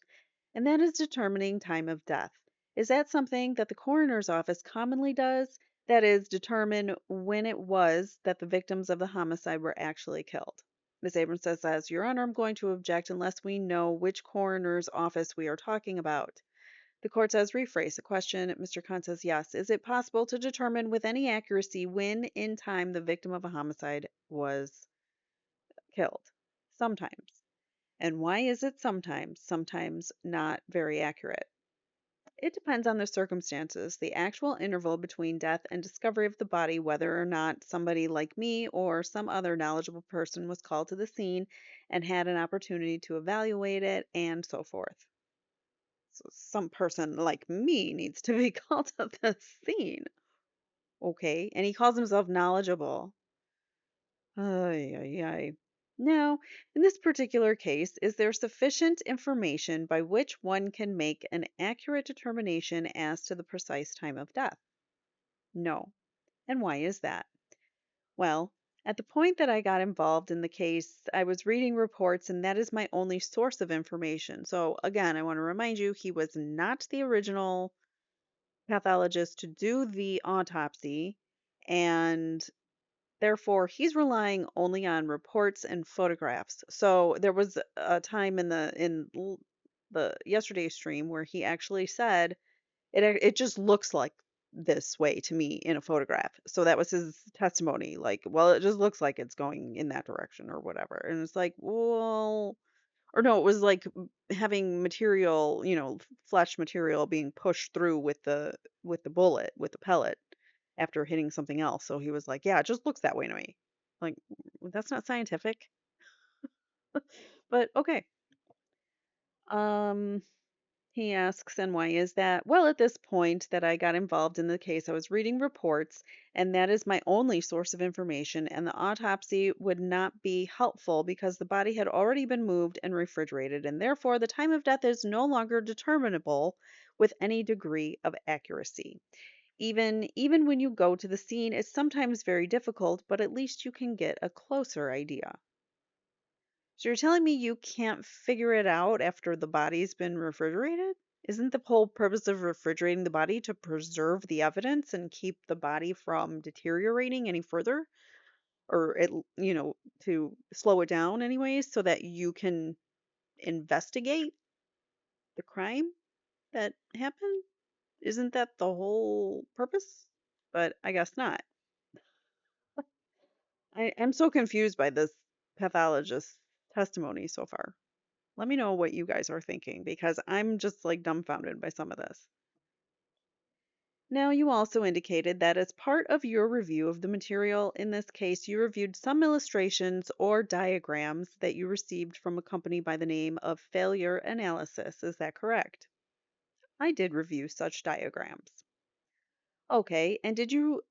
A: and that is determining time of death. Is that something that the coroner's office commonly does? That is, determine when it was that the victims of the homicide were actually killed. Ms. Abrams says, Your Honor, I'm going to object unless we know which coroner's office we are talking about. The court says, rephrase the question. Mr. Khan says, yes. Is it possible to determine with any accuracy when in time the victim of a homicide was killed? Sometimes. And why is it sometimes? Sometimes not very accurate. It depends on the circumstances, the actual interval between death and discovery of the body, whether or not somebody like me or some other knowledgeable person was called to the scene and had an opportunity to evaluate it, and so forth. So some person like me needs to be called to the scene. Okay, and he calls himself knowledgeable. Ay, ay, ay. Now, in this particular case, is there sufficient information by which one can make an accurate determination as to the precise time of death? No. And why is that? Well, at the point that I got involved in the case, I was reading reports, and that is my only source of information. So, again, I want to remind you, he was not the original pathologist to do the autopsy, and therefore, he's relying only on reports and photographs. So there was a time in the yesterday's stream where he actually said it just looks like this way to me in a photograph. So that was his testimony. Like, well, it just looks like it's going in that direction or whatever. And it's like, well, or no, it was like having material, flesh material being pushed through with the bullet, with the pellet after hitting something else. So he was like, "Yeah, it just looks that way to me." Like, that's not scientific. But okay. Um he asks, and why is that? Well, at this point that I got involved in the case, I was reading reports, and that is my only source of information, and the autopsy would not be helpful because the body had already been moved and refrigerated, and therefore the time of death is no longer determinable with any degree of accuracy. Even when you go to the scene, it's sometimes very difficult, but at least you can get a closer idea. So you're telling me you can't figure it out after the body's been refrigerated? Isn't the whole purpose of refrigerating the body to preserve the evidence and keep the body from deteriorating any further? Or to slow it down anyways so that you can investigate the crime that happened? Isn't that the whole purpose? But I guess not. I'm so confused by this pathologist's testimony so far. Let me know what you guys are thinking because I'm just like dumbfounded by some of this. Now, you also indicated that as part of your review of the material, in this case, you reviewed some illustrations or diagrams that you received from a company by the name of Failure Analysis. Is that correct? I did review such diagrams. Okay, and do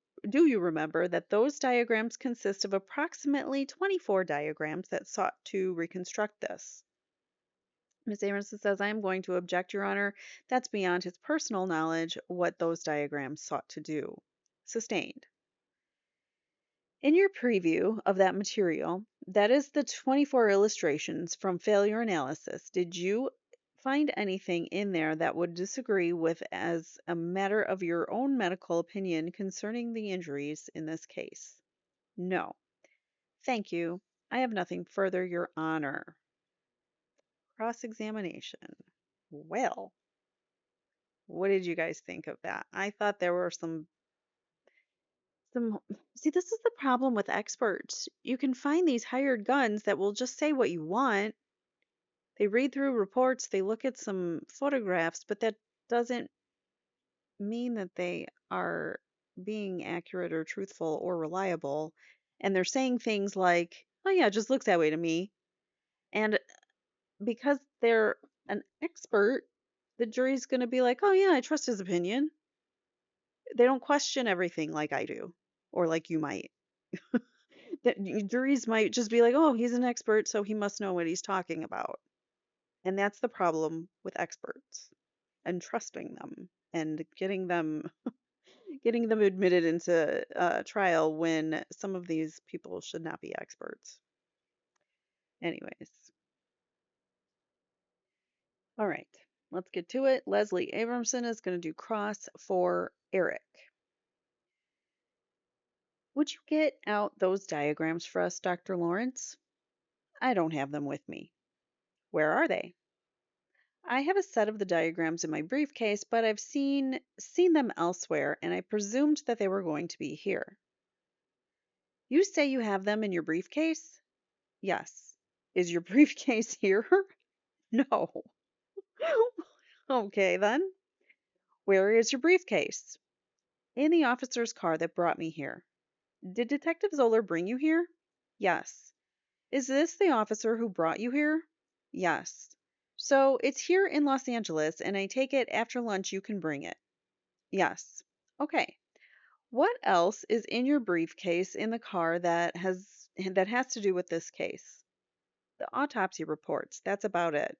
A: you remember that those diagrams consist of approximately 24 diagrams that sought to reconstruct this? Ms. Aronson says, I am going to object, Your Honor. That's beyond his personal knowledge what those diagrams sought to do. Sustained. In your preview of that material, that is the 24 illustrations from failure analysis, did you find anything in there that would disagree with as a matter of your own medical opinion concerning the injuries in this case? No. Thank you. I have nothing further, Your Honor. Cross-examination. Well, what did you guys think of that? I thought there were some See, this is the problem with experts. You can find these hired guns that will just say what you want. They read through reports, they look at some photographs, but that doesn't mean that they are being accurate or truthful or reliable. And they're saying things like, oh, yeah, it just looks that way to me. And because they're an expert, the jury's going to be like, oh, yeah, I trust his opinion. They don't question everything like I do, or like you might. Juries might just be like, oh, he's an expert, so he must know what he's talking about. And that's the problem with experts and trusting them and getting them admitted into trial when some of these people should not be experts. Anyways, all right, let's get to it. Leslie Abramson is going to do cross for Erik. Would you get out those diagrams for us, Dr. Lawrence? I don't have them with me. Where are they? I have a set of the diagrams in my briefcase, but I've seen them elsewhere, and I presumed that they were going to be here. You say you have them in your briefcase? Yes. Is your briefcase here? No. Okay, then. Where is your briefcase? In the officer's car that brought me here. Did Detective Zoller bring you here? Yes. Is this the officer who brought you here? Yes. So it's here in Los Angeles, and I take it after lunch you can bring it. Yes. Okay. What else is in your briefcase in the car that has to do with this case? The autopsy reports. That's about it.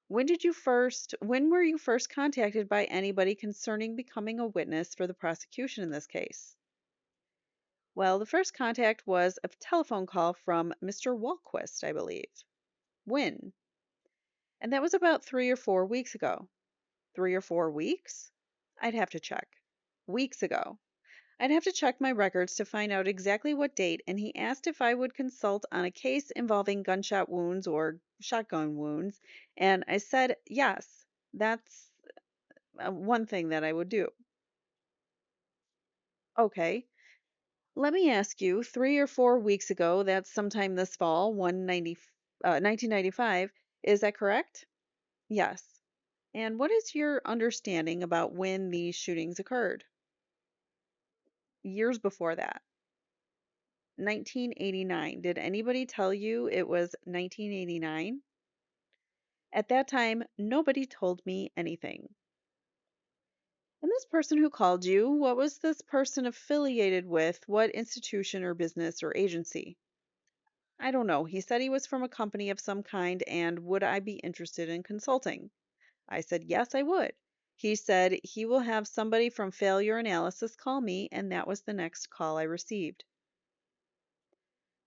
A: When were you first contacted by anybody concerning becoming a witness for the prosecution in this case? Well, the first contact was a telephone call from Mr. Walquist, I believe. When? And that was about 3 or 4 weeks ago. 3 or 4 weeks? I'd have to check. Weeks ago. I'd have to check my records to find out exactly what date, and he asked if I would consult on a case involving gunshot wounds or shotgun wounds, and I said yes. That's one thing that I would do. Okay. Let me ask you, 3 or 4 weeks ago, that's sometime this fall, 1995, is that correct? Yes. And what is your understanding about when these shootings occurred? Years before that. 1989. Did anybody tell you it was 1989? At that time, nobody told me anything. And this person who called you, what was this person affiliated with? What institution or business or agency? I don't know. He said he was from a company of some kind and would I be interested in consulting? I said, yes, I would. He said he will have somebody from failure analysis call me, and that was the next call I received.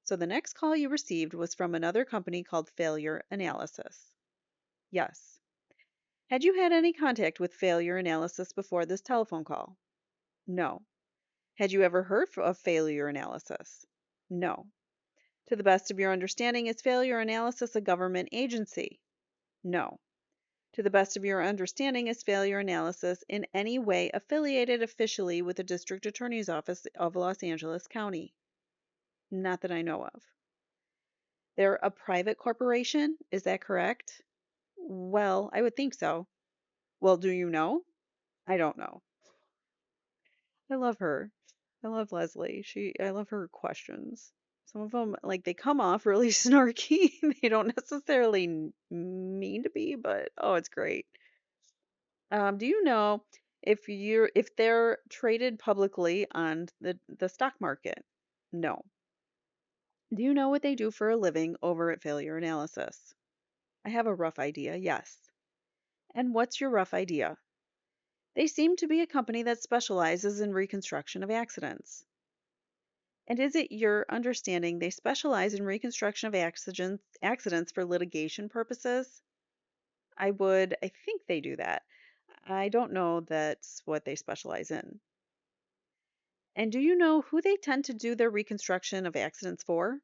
A: So the next call you received was from another company called Failure Analysis. Yes. Had you had any contact with Failure Analysis before this telephone call? No. Had you ever heard of Failure Analysis? No. To the best of your understanding, is Failure Analysis a government agency? No. To the best of your understanding, is Failure Analysis in any way affiliated officially with the District Attorney's Office of Los Angeles County? Not that I know of. They're a private corporation, is that correct? Well, I would think so. Well, do you know? I don't know. I love her. I love Leslie. I love her questions. Some of them, like, they come off really snarky. They don't necessarily mean to be, but oh, it's great. Do you know if they're traded publicly on the stock market? No. Do you know what they do for a living over at Failure Analysis? I have a rough idea, yes. And what's your rough idea? They seem to be a company that specializes in reconstruction of accidents. And is it your understanding they specialize in reconstruction of accidents for litigation purposes? I think they do that. I don't know that's what they specialize in. And do you know who they tend to do their reconstruction of accidents for?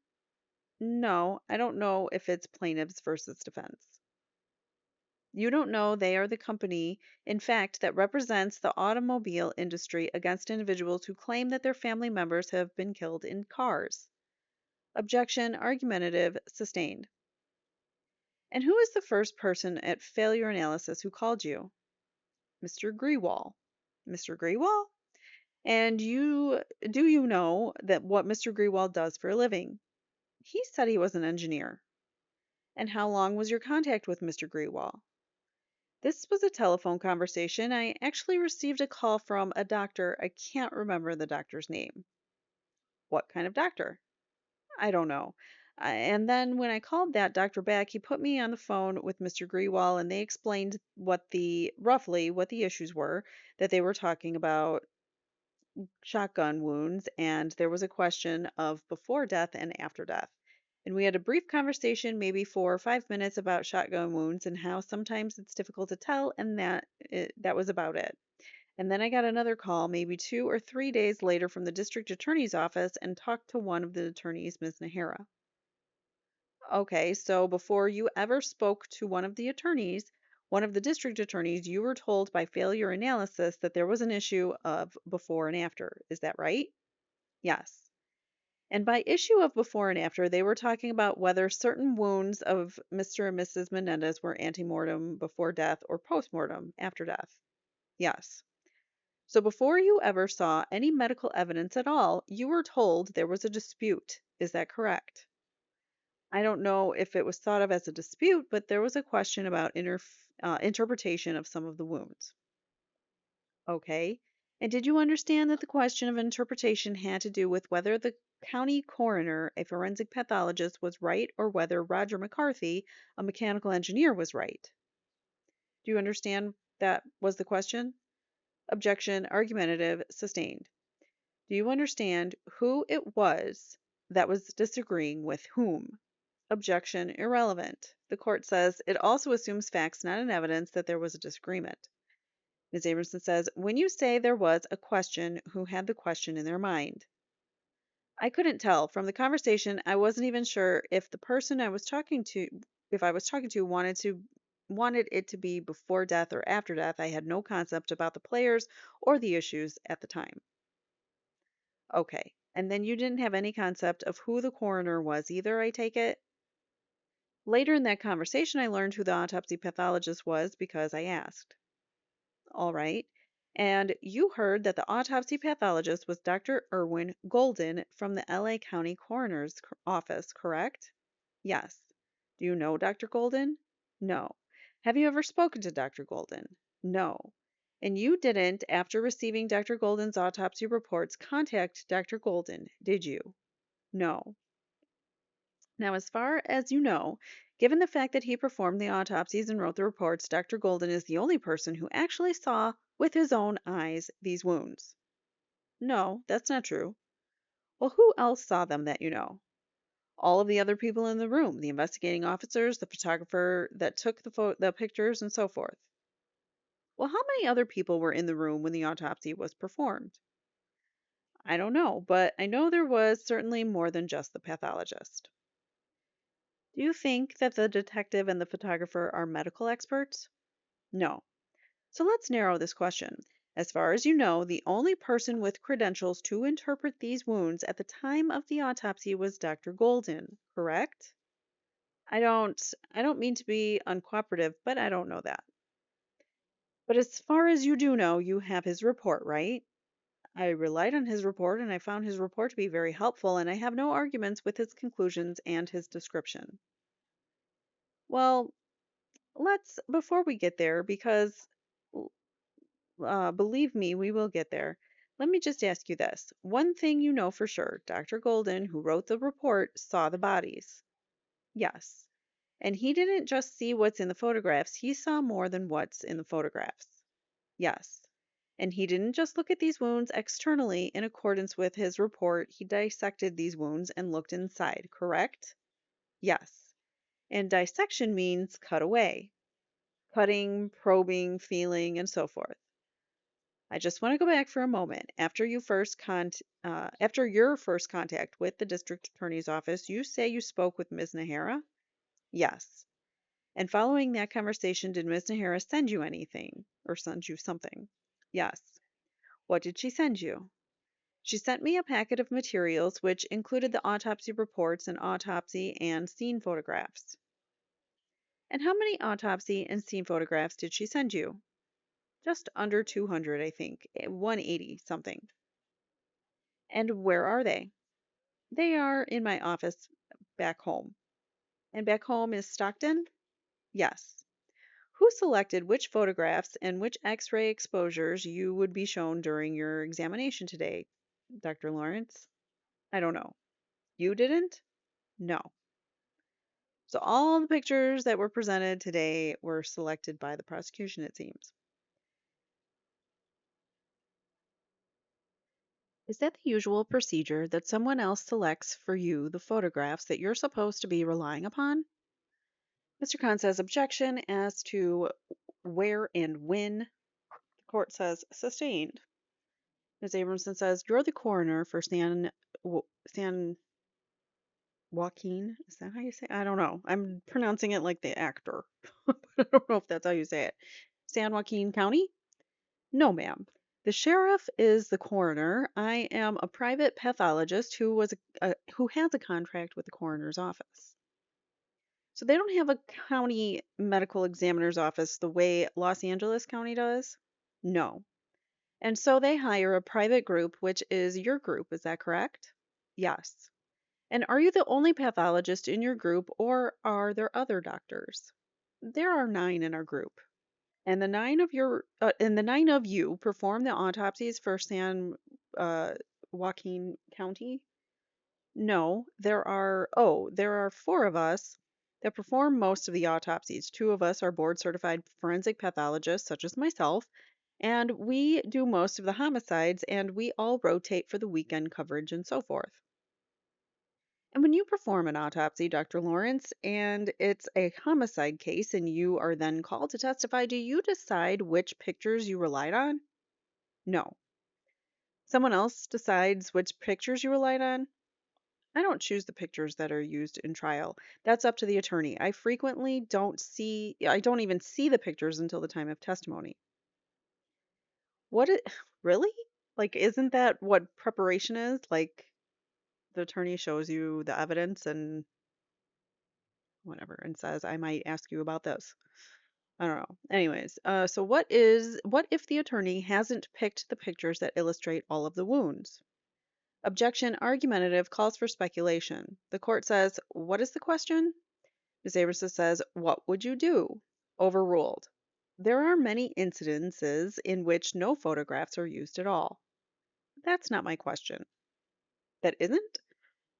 A: No, I don't know if it's plaintiffs versus defense. You don't know they are the company, in fact, that represents the automobile industry against individuals who claim that their family members have been killed in cars. Objection, argumentative, sustained. And who is the first person at failure analysis who called you? Mr. Grewal. Mr. Grewal? And do you know that what Mr. Grewal does for a living? He said he was an engineer. And how long was your contact with Mr. Grewal? This was a telephone conversation. I actually received a call from a doctor. I can't remember the doctor's name. What kind of doctor? I don't know. And then when I called that doctor back, he put me on the phone with Mr. Grewal and they explained roughly what the issues were, that they were talking about shotgun wounds, and there was a question of before death and after death. And we had a brief conversation, maybe 4 or 5 minutes, about shotgun wounds and how sometimes it's difficult to tell, and that was about it. And then I got another call, maybe 2 or 3 days later, from the district attorney's office and talked to one of the attorneys, Ms. Nahara. Okay, so before you ever spoke to one of the attorneys, one of the district attorneys, you were told by failure analysis that there was an issue of before and after. Is that right? Yes. And by issue of before and after, they were talking about whether certain wounds of Mr. and Mrs. Menendez were antemortem before death or postmortem after death. Yes. So before you ever saw any medical evidence at all, you were told there was a dispute. Is that correct? I don't know if it was thought of as a dispute, but there was a question about interpretation of some of the wounds. Okay. And did you understand that the question of interpretation had to do with whether the county coroner, a forensic pathologist, was right or whether Roger McCarthy, a mechanical engineer, was right? Do you understand that was the question? Objection, argumentative, sustained. Do you understand who it was that was disagreeing with whom? Objection, irrelevant. The court says it also assumes facts, not an evidence, that there was a disagreement. Ms. Abramson says, when you say there was a question, who had the question in their mind? I couldn't tell. From the conversation, I wasn't even sure if the person if I was talking to wanted it to be before death or after death. I had no concept about the players or the issues at the time. Okay. And then you didn't have any concept of who the coroner was either, I take it? Later in that conversation, I learned who the autopsy pathologist was because I asked. All right. And you heard that the autopsy pathologist was Dr. Irwin Golden from the LA County Coroner's Office, correct? Yes. Do you know Dr. Golden? No. Have you ever spoken to Dr. Golden? No. And you didn't, after receiving Dr. Golden's autopsy reports, contact Dr. Golden, did you? No. Now, as far as you know, given the fact that he performed the autopsies and wrote the reports, Dr. Golden is the only person who actually saw with his own eyes these wounds. No, that's not true. Well, who else saw them that you know? All of the other people in the room, the investigating officers, the photographer that took the pictures, and so forth. Well, how many other people were in the room when the autopsy was performed? I don't know, but I know there was certainly more than just the pathologist. Do you think that the detective and the photographer are medical experts? No. So let's narrow this question. As far as you know, the only person with credentials to interpret these wounds at the time of the autopsy was Dr. Golden, correct? I don't mean to be uncooperative, but I don't know that. But as far as you do know, you have his report, right? I relied on his report and I found his report to be very helpful, and I have no arguments with his conclusions and his description. Well, before we get there, because believe me, we will get there. Let me just ask you this. One thing you know for sure, Dr. Golden, who wrote the report, saw the bodies. Yes. And he didn't just see what's in the photographs, he saw more than what's in the photographs. Yes. And he didn't just look at these wounds externally in accordance with his report, he dissected these wounds and looked inside, correct? Yes. And dissection means cut away. Cutting, probing, feeling, and so forth. I just want to go back for a moment. After your first contact with the district attorney's office, you say you spoke with Ms. Nahara? Yes. And following that conversation, did Ms. Nahara send you anything or send you something? Yes. What did she send you? She sent me a packet of materials which included the autopsy reports and autopsy and scene photographs. And how many autopsy and scene photographs did she send you? Just under 200, I think. 180 something. And where are they? They are in my office back home. And back home is Stockton? Yes. Who selected which photographs and which X-ray exposures you would be shown during your examination today, Dr. Lawrence? I don't know. You didn't? No. So all the pictures that were presented today were selected by the prosecution, it seems. Is that the usual procedure that someone else selects for you the photographs that you're supposed to be relying upon? Mr. Khan says objection as to where and when. The court says sustained. Ms. Abramson says you're the coroner for San Joaquin. Is that how you say it? I don't know. I'm pronouncing it like the actor. I don't know if that's how you say it. San Joaquin County? No, ma'am. The sheriff is the coroner. I am a private pathologist who has a contract with the coroner's office. So they don't have a county medical examiner's office the way Los Angeles County does? No. And so they hire a private group, which is your group. Is that correct? Yes. And are you the only pathologist in your group, or are there other doctors? There are 9 in our group. And the 9 of you perform the autopsies for San uh, Joaquin County? No, there are 4 of us that perform most of the autopsies. 2 of us are board certified forensic pathologists, such as myself, and we do most of the homicides, and we all rotate for the weekend coverage and so forth. And when you perform an autopsy, Dr. Lawrence, and it's a homicide case and you are then called to testify, do you decide which pictures you relied on? No. Someone else decides which pictures you relied on? I don't choose the pictures that are used in trial. That's up to the attorney. I don't even see the pictures until the time of testimony. What it, really? Like, isn't that what preparation is? Like, the attorney shows you the evidence and whatever and says, I might ask you about this. I don't know. Anyways, so what if the attorney hasn't picked the pictures that illustrate all of the wounds? Objection argumentative calls for speculation. The court says, what is the question? Ms. Aversa says, what would you do? Overruled. There are many incidences in which no photographs are used at all. That's not my question. That isn't?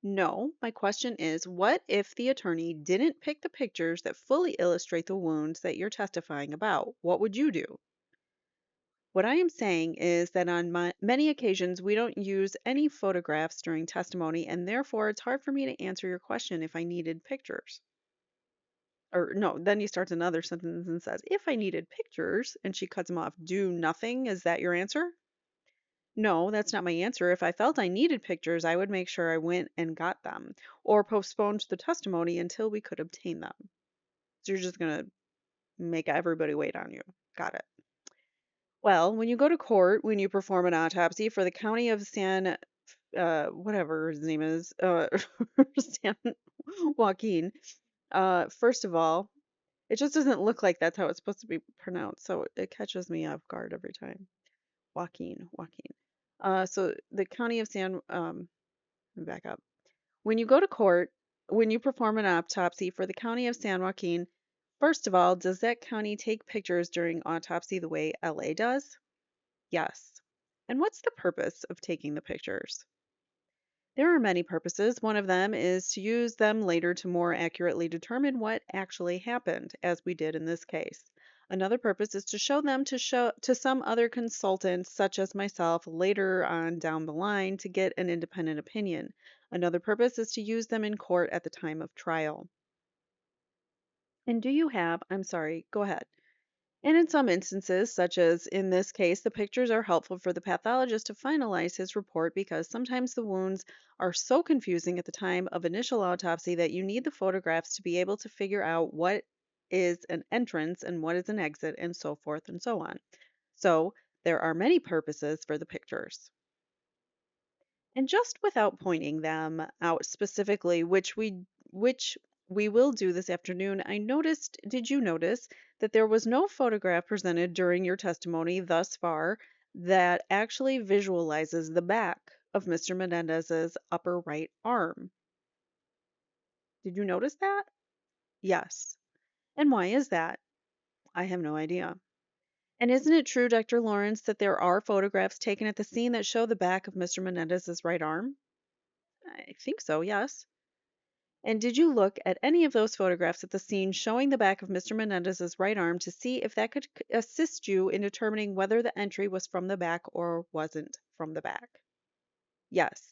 A: No, my question is, what if the attorney didn't pick the pictures that fully illustrate the wounds that you're testifying about? What would you do? What I am saying is that on many occasions we don't use any photographs during testimony, and therefore it's hard for me to answer your question if I needed pictures. Or no, then he starts another sentence and says, if I needed pictures, and she cuts him off, do nothing. Is that your answer? No, that's not my answer. If I felt I needed pictures, I would make sure I went and got them, or postponed the testimony until we could obtain them. So you're just going to make everybody wait on you. Got it. Well, when you go to court, when you perform an autopsy for the county of whatever his name is, San Joaquin, first of all, it just doesn't look like that's how it's supposed to be pronounced, so it catches me off guard every time. Joaquin. So the county of back up. When you go to court, when you perform an autopsy for the county of San Joaquin, first of all, does that county take pictures during autopsy the way LA does? Yes. And what's the purpose of taking the pictures? There are many purposes. One of them is to use them later to more accurately determine what actually happened, as we did in this case. Another purpose is to show them to some other consultant, such as myself, later on down the line to get an independent opinion. Another purpose is to use them in court at the time of trial. And I'm sorry, go ahead. And in some instances, such as in this case, the pictures are helpful for the pathologist to finalize his report because sometimes the wounds are so confusing at the time of initial autopsy that you need the photographs to be able to figure out what is an entrance and what is an exit, and so forth and so on. So there are many purposes for the pictures. And just without pointing them out specifically, which we will do this afternoon, did you notice that there was no photograph presented during your testimony thus far that actually visualizes the back of Mr. Menendez's upper right arm? Did you notice that? Yes. And why is that? I have no idea. And isn't it true, Dr. Lawrence, that there are photographs taken at the scene that show the back of Mr. Menendez's right arm? I think so, yes. And did you look at any of those photographs at the scene showing the back of Mr. Menendez's right arm to see if that could assist you in determining whether the entry was from the back or wasn't from the back? Yes.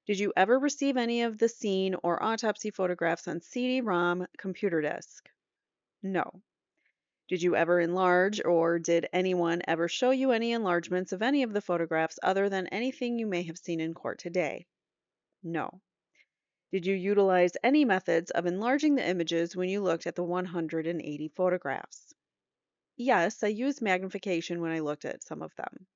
A: Did you ever receive any of the scene or autopsy photographs on CD-ROM computer disk? No. Did you ever enlarge, or did anyone ever show you any enlargements of any of the photographs other than anything you may have seen in court today? No. Did you utilize any methods of enlarging the images when you looked at the 180 photographs? Yes, I used magnification when I looked at some of them.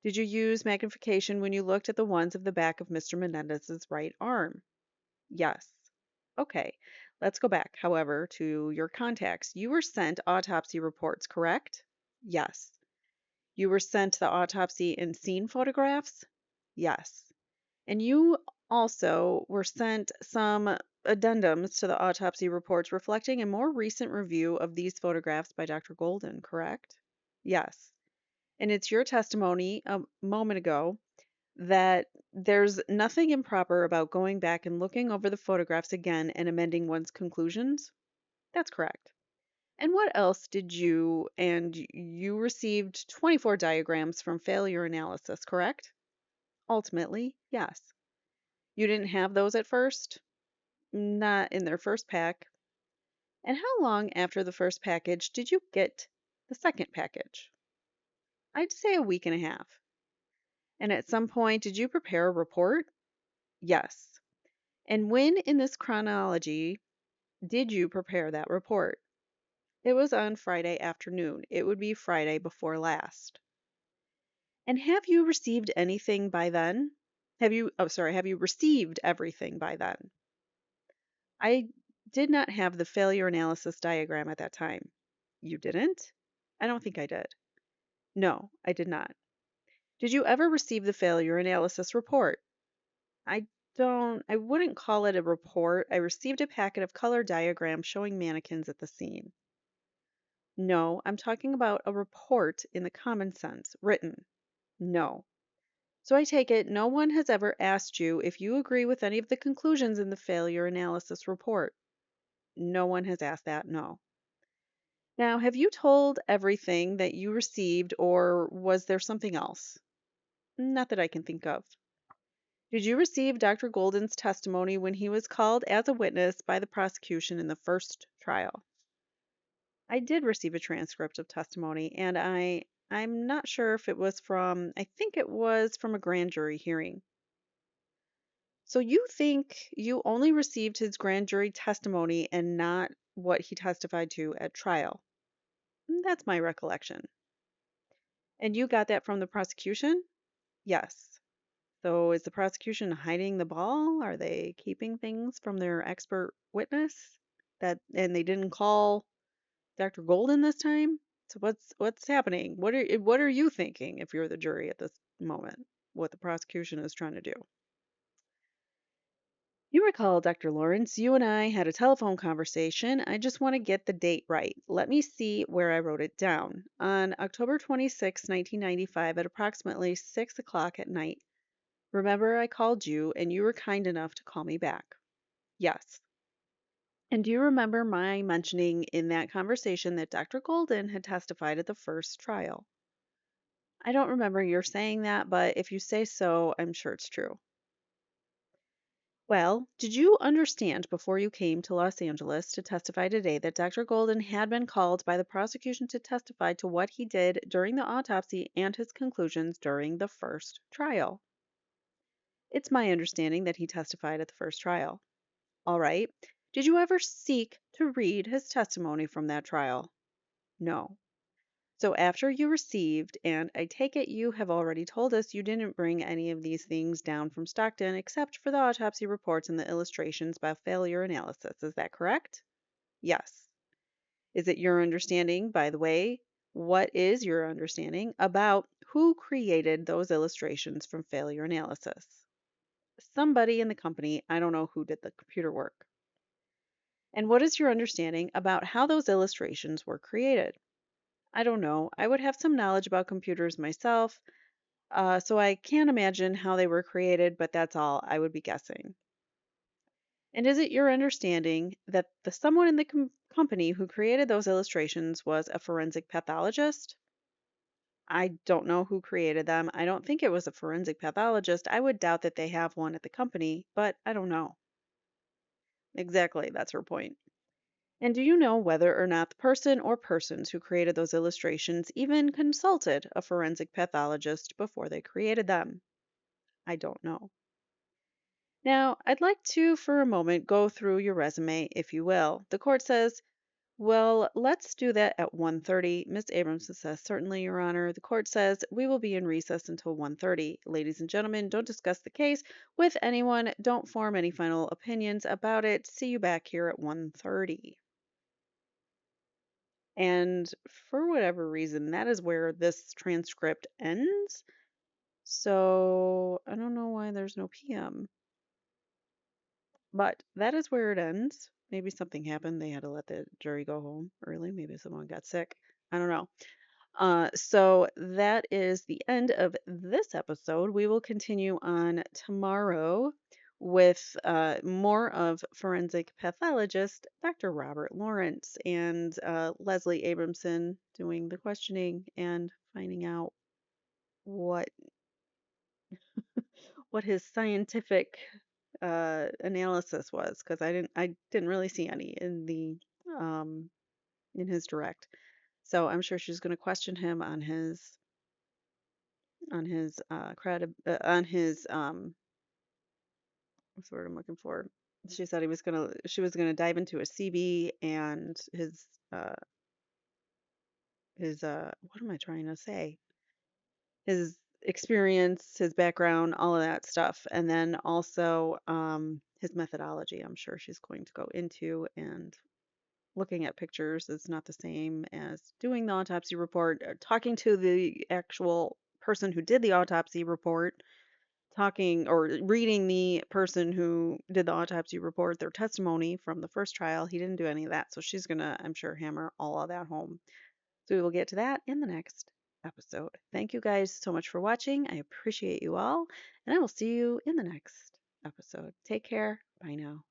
A: Did you use magnification when you looked at the ones of the back of Mr. Menendez's right arm? Yes. Okay, let's go back, however, to your contacts. You were sent autopsy reports, correct? Yes. You were sent the autopsy and scene photographs? Yes. And you also were sent some addendums to the autopsy reports reflecting a more recent review of these photographs by Dr. Golden, correct? Yes. And it's your testimony a moment ago that there's nothing improper about going back and looking over the photographs again and amending one's conclusions? That's correct. And what else did you received 24 diagrams from failure analysis, correct? Ultimately, yes. You didn't have those at first? Not in their first pack. And how long after the first package did you get the second package? I'd say a week and a half. And at some point, did you prepare a report? Yes. And when in this chronology did you prepare that report? It was on Friday afternoon. It would be Friday before last. And have you received anything by then? Have you received everything by then? I did not have the failure analysis diagram at that time. You didn't? I don't think I did. No, I did not. Did you ever receive the failure analysis report? I I wouldn't call it a report. I received a packet of color diagrams showing mannequins at the scene. No, I'm talking about a report in the common sense, written. No. So I take it no one has ever asked you if you agree with any of the conclusions in the failure analysis report. No one has asked that, no. Now, have you told everything that you received, or was there something else? Not that I can think of. Did you receive Dr. Golden's testimony when he was called as a witness by the prosecution in the first trial? I did receive a transcript of testimony, and I'm not sure if it was I think it was from a grand jury hearing. So you think you only received his grand jury testimony and not what he testified to at trial? That's my recollection. And you got that from the prosecution? Yes. So is the prosecution hiding the ball? Are they keeping things from their expert witness? And they didn't call Dr. Golden this time? So what's happening? What are you thinking if you're the jury at this moment? What the prosecution is trying to do? You recall, Dr. Lawrence, you and I had a telephone conversation. I just want to get the date right. Let me see where I wrote it down. On October 26, 1995, at approximately 6 o'clock at night. Remember, I called you and you were kind enough to call me back. Yes. And do you remember my mentioning in that conversation that Dr. Golden had testified at the first trial? I don't remember your saying that, but if you say so, I'm sure it's true. Well, did you understand before you came to Los Angeles to testify today that Dr. Golden had been called by the prosecution to testify to what he did during the autopsy and his conclusions during the first trial? It's my understanding that he testified at the first trial. All right. Did you ever seek to read his testimony from that trial? No. So after you received, and I take it you have already told us you didn't bring any of these things down from Stockton except for the autopsy reports and the illustrations by failure analysis. Is that correct? Yes. Is it your understanding, by the way, what is your understanding about who created those illustrations from failure analysis? Somebody in the company, I don't know who did the computer work. And what is your understanding about how those illustrations were created? I don't know. I would have some knowledge about computers myself, so I can't imagine how they were created, but that's all I would be guessing. And is it your understanding that the someone in the company who created those illustrations was a forensic pathologist? I don't know who created them. I don't think it was a forensic pathologist. I would doubt that they have one at the company, but I don't know. Exactly, that's her point. And do you know whether or not the person or persons who created those illustrations even consulted a forensic pathologist before they created them? I don't know. Now, I'd like to, for a moment, go through your resume, if you will. The court says, well, let's do that at 1:30. Miss Abramson says, certainly, Your Honor. The court says, we will be in recess until 1:30. Ladies and gentlemen, don't discuss the case with anyone. Don't form any final opinions about it. See you back here at 1:30. And for whatever reason, that is where this transcript ends. So I don't know why there's no PM. But that is where it ends. Maybe something happened. They had to let the jury go home early. Maybe someone got sick. I don't know. So that is the end of this episode. We will continue on tomorrow with more of forensic pathologist Dr. Robert Lawrence and Leslie Abramson doing the questioning and finding out what what his scientific analysis was, because I didn't really see any um, in his direct. So I'm sure she's going to question him on his on his what's the word I'm looking for? She said she was gonna dive into his CB and his what am I trying to say? His experience, his background, all of that stuff, and then also his methodology. I'm sure she's going to go into, and looking at pictures is not the same as doing the autopsy report, talking to the actual person who did the autopsy report, talking or reading the person who did the autopsy report, their testimony from the first trial. He didn't do any of that. So she's going to, I'm sure, hammer all of that home. So we will get to that in the next episode. Thank you guys so much for watching. I appreciate you all. And I will see you in the next episode. Take care. Bye now.